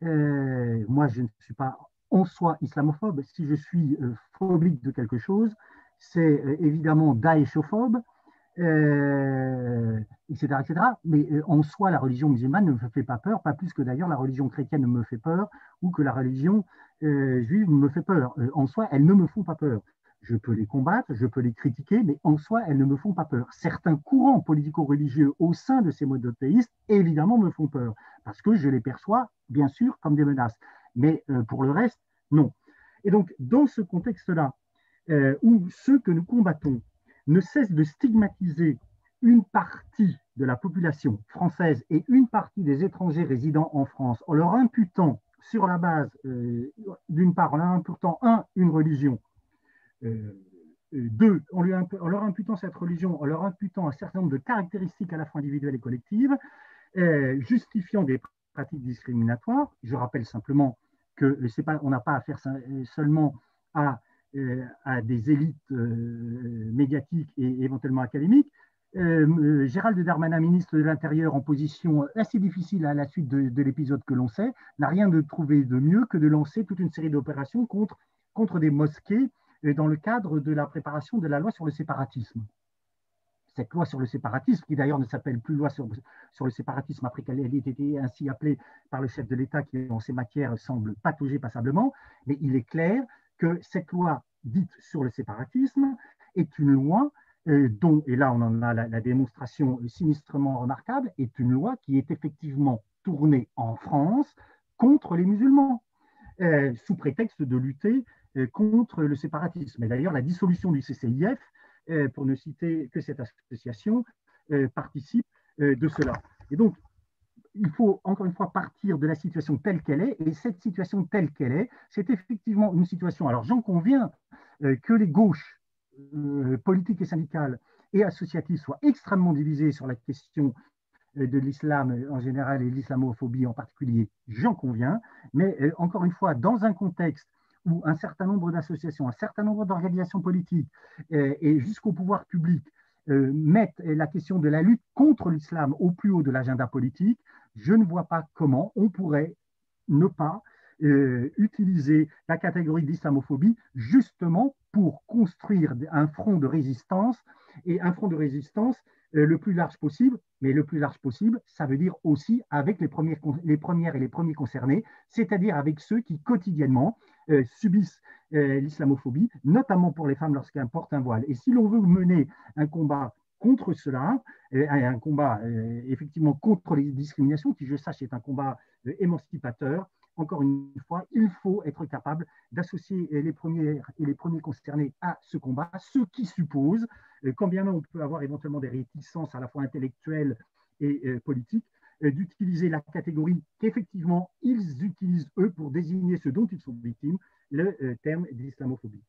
moi je ne suis pas en soi islamophobe. Si je suis phobique de quelque chose, c'est évidemment daeshophobe, etc., etc. Mais en soi, la religion musulmane ne me fait pas peur, pas plus que d'ailleurs la religion chrétienne me fait peur ou que la religion juive me fait peur. En soi, elles ne me font pas peur. Je peux les combattre, je peux les critiquer, mais en soi, elles ne me font pas peur. Certains courants politico-religieux au sein de ces monothéistes, évidemment, me font peur, parce que je les perçois, bien sûr, comme des menaces. Mais pour le reste, non. Et donc, dans ce contexte-là, où ceux que nous combattons ne cessent de stigmatiser une partie de la population française et une partie des étrangers résidant en France, en leur imputant, sur la base, d'une part, en leur imputant, une religion, deux, en leur imputant cette religion, en leur imputant un certain nombre de caractéristiques à la fois individuelles et collectives, justifiant des pratiques discriminatoires. Je rappelle simplement que on n'a pas affaire seulement à des élites médiatiques et éventuellement académiques. Gérald Darmanin, ministre de l'Intérieur, en position assez difficile à la suite de l'épisode que l'on sait, n'a rien de trouvé de mieux que de lancer toute une série d'opérations contre des mosquées dans le cadre de la préparation de la loi sur le séparatisme. Cette loi sur le séparatisme, qui d'ailleurs ne s'appelle plus loi sur le séparatisme après qu'elle ait été ainsi appelée par le chef de l'État qui, en ces matières, semble patauger passablement, mais il est clair que cette loi dite sur le séparatisme est une loi dont, et là on en a la démonstration sinistrement remarquable, est une loi qui est effectivement tournée en France contre les musulmans, sous prétexte de lutter contre le séparatisme. Et d'ailleurs, la dissolution du CCIF, pour ne citer que cette association, participe de cela. Et donc, il faut encore une fois partir de la situation telle qu'elle est, et cette situation telle qu'elle est, c'est effectivement une situation, alors j'en conviens, que les gauches politiques et syndicales et associatives soient extrêmement divisées sur la question de l'islam en général et l'islamophobie en particulier, j'en conviens, mais encore une fois, dans un contexte où un certain nombre d'associations, un certain nombre d'organisations politiques et jusqu'au pouvoir public mettent la question de la lutte contre l'islam au plus haut de l'agenda politique, je ne vois pas comment on pourrait ne pas utiliser la catégorie d'islamophobie justement pour construire un front de résistance, et un front de résistance le plus large possible, mais le plus large possible, ça veut dire aussi avec les premières et les premiers concernés, c'est-à-dire avec ceux qui quotidiennement subissent l'islamophobie, notamment pour les femmes lorsqu'elles portent un voile. Et si l'on veut mener un combat contre cela, un combat effectivement contre les discriminations, qui je sache est un combat émancipateur, encore une fois, il faut être capable d'associer les premières et les premiers concernés à ce combat, ce qui suppose, quand bien même on peut avoir éventuellement des réticences à la fois intellectuelles et politiques, d'utiliser la catégorie qu'effectivement ils utilisent eux pour désigner ce dont ils sont victimes, le terme d'islamophobie.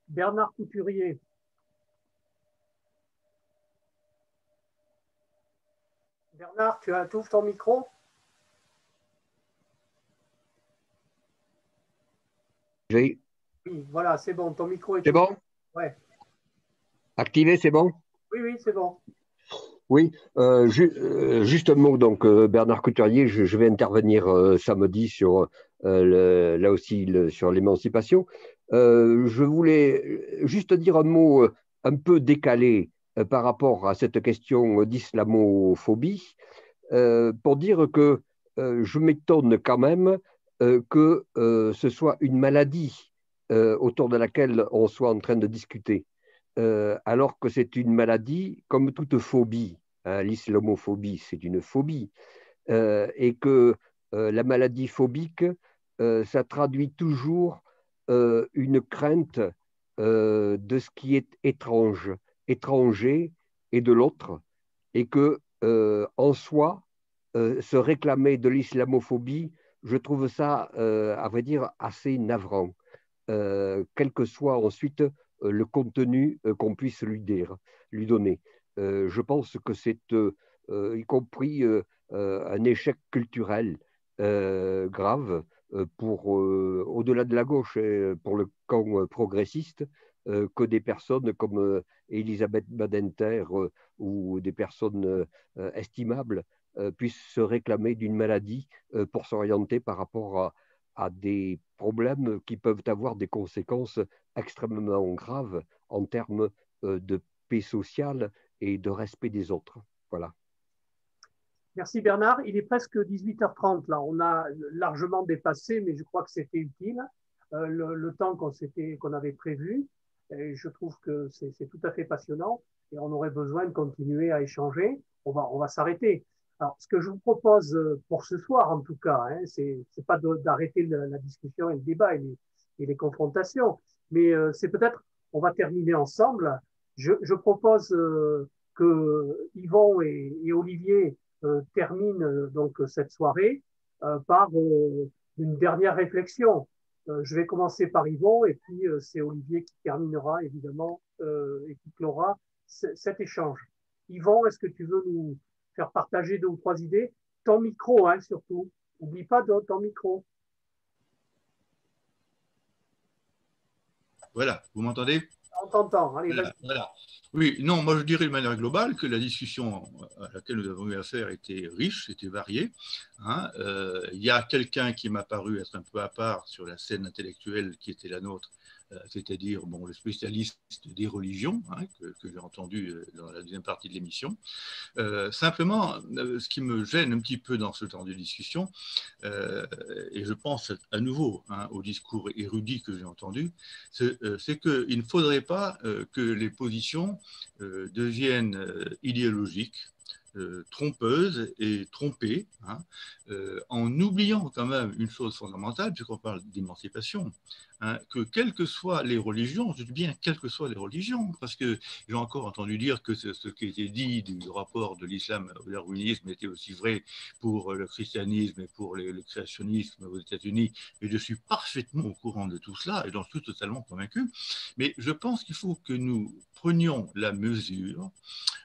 Bernard Couturier. Bernard, tu ouvres ton micro? Oui, voilà, c'est bon, ton micro est... C'est bon? Ouais. Activé, c'est bon? Oui, c'est bon. Oui, juste un mot, donc Bernard Couturier, je vais intervenir samedi sur, là aussi, sur l'émancipation. Je voulais juste dire un mot un peu décalé par rapport à cette question d'islamophobie, pour dire que je m'étonne quand même que ce soit une maladie autour de laquelle on soit en train de discuter, alors que c'est une maladie comme toute phobie. Hein, l'islamophobie, c'est une phobie, et que la maladie phobique, ça traduit toujours une crainte de ce qui est étrange, étranger et de l'autre, et que en soi, se réclamer de l'islamophobie, je trouve ça, à vrai dire, assez navrant, quel que soit ensuite le contenu qu'on puisse lui donner. Je pense que c'est, y compris, un échec culturel grave pour, au-delà de la gauche, pour le camp progressiste, que des personnes comme Elisabeth Badinter ou des personnes estimables puissent se réclamer d'une maladie pour s'orienter par rapport à des problèmes qui peuvent avoir des conséquences extrêmement graves en termes de paix sociale et de respect des autres. Voilà. Merci Bernard. Il est presque 18h30 là. On a largement dépassé, mais je crois que c'était utile, le temps qu'on avait prévu. Et je trouve que c'est tout à fait passionnant et on aurait besoin de continuer à échanger. On va s'arrêter. Alors, ce que je vous propose pour ce soir, en tout cas, hein, c'est pas d'arrêter la discussion et le débat et les confrontations, mais c'est peut-être, on va terminer ensemble. Je propose que Yvon et Olivier terminent donc cette soirée par une dernière réflexion. Je vais commencer par Yvon et puis c'est Olivier qui terminera évidemment et qui clora cet échange. Yvon, est-ce que tu veux nous faire partager 2 ou 3 idées? Ton micro, hein, surtout. N'oublie pas ton micro. Voilà, vous m'entendez? On t'entend. Allez, voilà. Oui, non, moi je dirais de manière globale que la discussion à laquelle nous avons eu affaire était riche, était variée. Hein. Il y a quelqu'un qui m'a paru être un peu à part sur la scène intellectuelle qui était la nôtre, c'est-à-dire bon, le spécialiste des religions, hein, que j'ai entendu dans la deuxième partie de l'émission. Simplement, ce qui me gêne un petit peu dans ce temps de discussion, et je pense à nouveau au discours érudit que j'ai entendu, c'est qu'il ne faudrait pas que les positions deviennent idéologiques, trompeuses et trompées, en oubliant quand même une chose fondamentale, puisqu'on parle d'émancipation, que quelles que soient les religions, je dis bien quelles que soient les religions, parce que j'ai encore entendu dire que ce qui était dit du rapport de l'islam au darwinisme était aussi vrai pour le christianisme et pour le créationnisme aux États-Unis, et je suis parfaitement au courant de tout cela et j'en suis totalement convaincu, mais je pense qu'il faut que nous prenions la mesure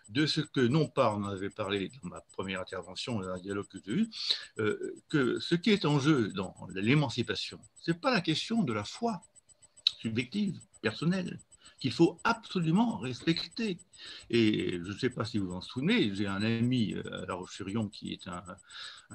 de ce que, non pas, on en avait parlé dans ma première intervention, dans un dialogue que j'ai eu, que ce qui est en jeu dans l'émancipation, ce n'est pas la question de la foi subjective, personnelle, qu'il faut absolument respecter. Et je ne sais pas si vous vous en souvenez, j'ai un ami à La Roche-sur-Yon qui est un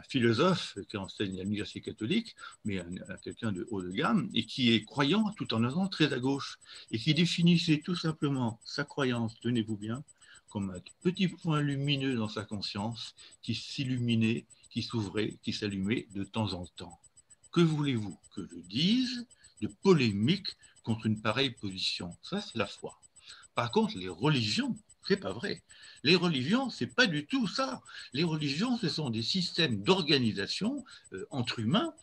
philosophe qui enseigne à l'université catholique, mais quelqu'un de haut de gamme, et qui est croyant tout en étant très à gauche, et qui définissait tout simplement sa croyance, tenez-vous bien, comme un petit point lumineux dans sa conscience qui s'illuminait, qui s'ouvrait, qui s'allumait de temps en temps. Que voulez-vous que je dise de polémique contre une pareille position? Ça, c'est la foi. Par contre, les religions, c'est pas vrai. Les religions, c'est pas du tout ça. Les religions, ce sont des systèmes d'organisation entre humains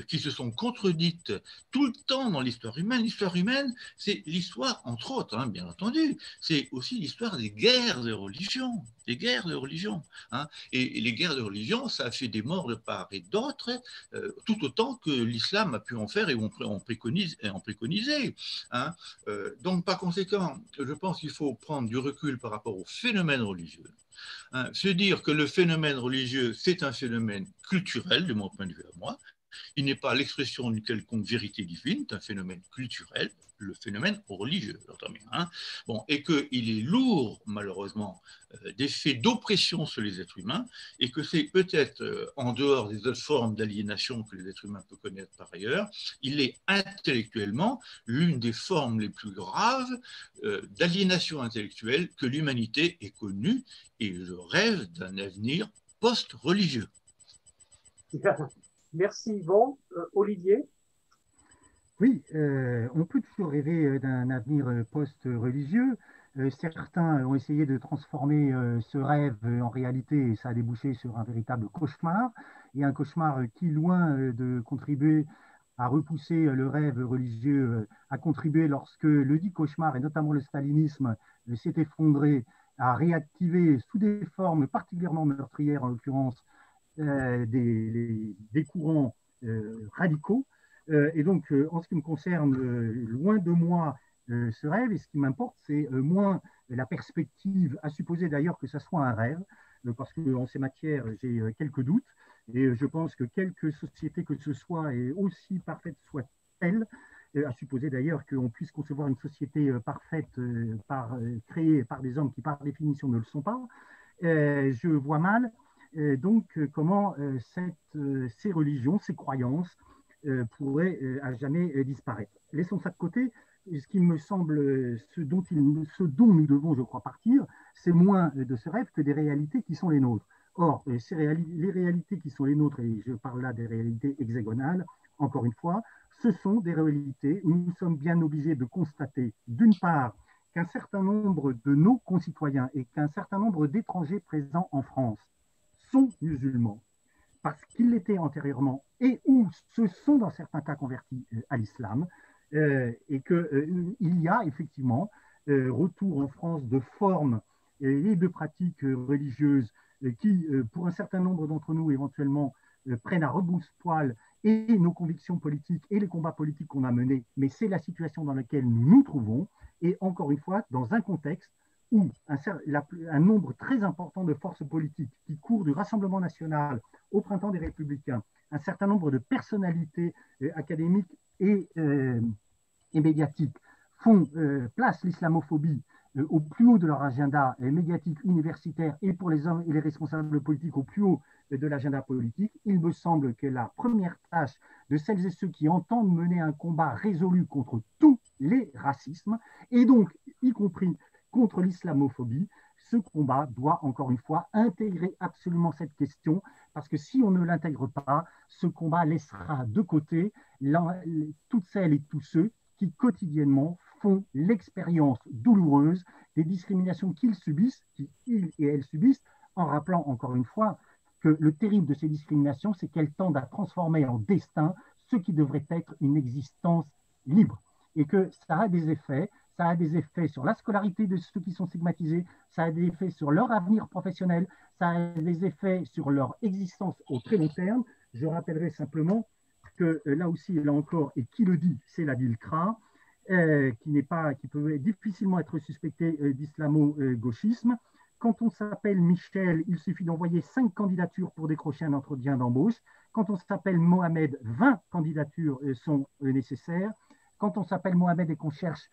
qui se sont contredites tout le temps dans l'histoire humaine. L'histoire humaine, c'est l'histoire, entre autres, bien entendu, c'est aussi l'histoire des guerres de religion. Des guerres de religion. Et les guerres de religion, ça a fait des morts de part et d'autre, tout autant que l'islam a pu en faire et en préconiser. Donc, par conséquent, je pense qu'il faut prendre du recul par rapport au phénomène religieux. Se dire que le phénomène religieux, c'est un phénomène culturel, de mon point de vue à moi. Il n'est pas l'expression d'une quelconque vérité divine, c'est un phénomène culturel, le phénomène religieux, j'entends bien. Bon, et qu'il est lourd, malheureusement, d'effets d'oppression sur les êtres humains, et que c'est peut-être, en dehors des autres formes d'aliénation que les êtres humains peuvent connaître par ailleurs, il est intellectuellement l'une des formes les plus graves d'aliénation intellectuelle que l'humanité ait connue, et je rêve d'un avenir post-religieux. Merci Yvon. Olivier? Oui, on peut toujours rêver d'un avenir post-religieux. Certains ont essayé de transformer ce rêve en réalité et ça a débouché sur un véritable cauchemar. Et un cauchemar qui, loin de contribuer à repousser le rêve religieux, a contribué lorsque le dit cauchemar, et notamment le stalinisme, s'est effondré, à réactiver sous des formes particulièrement meurtrières, en l'occurrence, des courants radicaux. Et donc, en ce qui me concerne, loin de moi ce rêve, et ce qui m'importe, c'est moins la perspective, à supposer d'ailleurs que ça soit un rêve, parce qu'en ces matières, j'ai quelques doutes, et je pense que quelque société que ce soit, et aussi parfaite soit-elle, à supposer d'ailleurs qu'on puisse concevoir une société parfaite créée par des hommes qui, par définition, ne le sont pas, je vois mal donc comment ces religions, ces croyances pourraient à jamais disparaître. Laissons ça de côté. Ce qui me semble, ce dont nous devons, je crois, partir, c'est moins de ce rêve que des réalités qui sont les nôtres. Or, les réalités qui sont les nôtres, et je parle là des réalités hexagonales, encore une fois, ce sont des réalités où nous sommes bien obligés de constater, d'une part, qu'un certain nombre de nos concitoyens et qu'un certain nombre d'étrangers présents en France sont musulmans, parce qu'ils l'étaient antérieurement et ou se sont dans certains cas convertis à l'islam, et qu'il y a effectivement retour en France de formes et de pratiques religieuses qui, pour un certain nombre d'entre nous, éventuellement, prennent à rebrousse-poil et nos convictions politiques et les combats politiques qu'on a menés, mais c'est la situation dans laquelle nous nous trouvons, et encore une fois, dans un contexte où un nombre très important de forces politiques qui courent du Rassemblement national au printemps des Républicains, un certain nombre de personnalités académiques et médiatiques placent l'islamophobie au plus haut de leur agenda médiatique universitaire et pour les hommes et les responsables politiques au plus haut de l'agenda politique, il me semble que la première tâche de celles et ceux qui entendent mener un combat résolu contre tous les racismes, et donc y compris contre l'islamophobie. Ce combat doit, encore une fois, intégrer absolument cette question, parce que si on ne l'intègre pas, ce combat laissera de côté toutes celles et tous ceux qui quotidiennement font l'expérience douloureuse des discriminations qu'ils subissent, qu'ils et elles subissent, en rappelant encore une fois que le terrible de ces discriminations, c'est qu'elles tendent à transformer en destin ce qui devrait être une existence libre, et que ça a des effets. Ça a des effets sur la scolarité de ceux qui sont stigmatisés, ça a des effets sur leur avenir professionnel, ça a des effets sur leur existence au très long terme. Je rappellerai simplement que là aussi, là encore, et qui le dit, c'est la DILCRA, qui peut difficilement être suspecté d'islamo-gauchisme. Quand on s'appelle Michel, il suffit d'envoyer 5 candidatures pour décrocher un entretien d'embauche. Quand on s'appelle Mohamed, 20 candidatures sont nécessaires. Quand on s'appelle Mohamed et qu'on cherche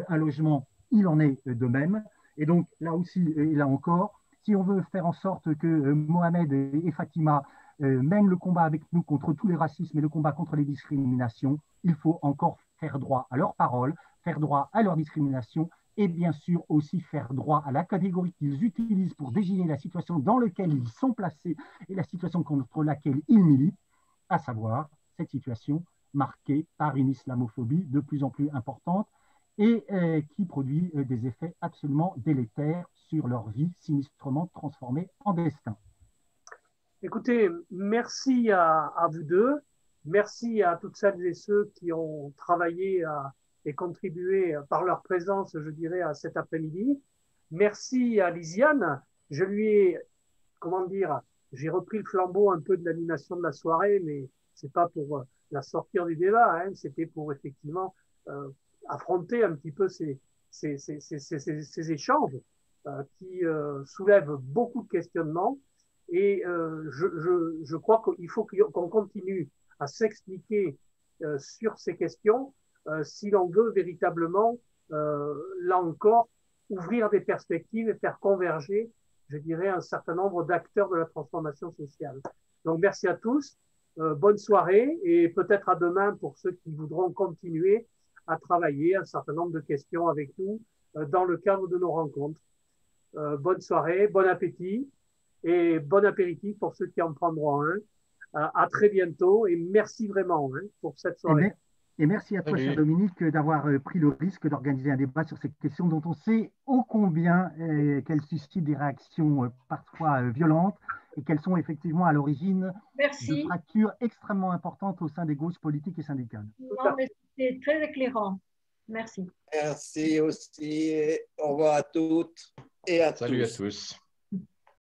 un logement, il en est de même. Et donc, là aussi, et là encore, si on veut faire en sorte que Mohamed et Fatima mènent le combat avec nous contre tous les racismes et le combat contre les discriminations, il faut encore faire droit à leurs paroles, faire droit à leurs discriminations et bien sûr aussi faire droit à la catégorie qu'ils utilisent pour désigner la situation dans laquelle ils sont placés et la situation contre laquelle ils militent, à savoir cette situation marquée par une islamophobie de plus en plus importante et qui produit des effets absolument délétères sur leur vie, sinistrement transformée en destin. Écoutez, merci à vous deux, merci à toutes celles et ceux qui ont travaillé et contribué par leur présence, je dirais, à cet après-midi. Merci à Lisiane, je lui ai, j'ai repris le flambeau un peu de l'animation de la soirée, mais c'est pas pour la sortir du débat, hein, c'était pour effectivement affronter un petit peu ces échanges qui soulèvent beaucoup de questionnements. Et je crois qu'il faut qu'on continue à s'expliquer sur ces questions si l'on veut véritablement, là encore, ouvrir des perspectives et faire converger, je dirais, un certain nombre d'acteurs de la transformation sociale. Donc, merci à tous. Bonne soirée et peut-être à demain pour ceux qui voudront continuer à travailler un certain nombre de questions avec nous dans le cadre de nos rencontres. Bonne soirée, bon appétit et bon apéritif pour ceux qui en prendront un. À très bientôt et merci vraiment pour cette soirée. Et merci à toi, cher Dominique, d'avoir pris le risque d'organiser un débat sur cette question dont on sait ô combien qu'elle suscite des réactions parfois violentes et qu'elles sont effectivement à l'origine de fractures extrêmement importantes au sein des gauches politiques et syndicales. Non, mais c'était très éclairant. Merci. Merci aussi. Au revoir à toutes et à tous. Salut à tous.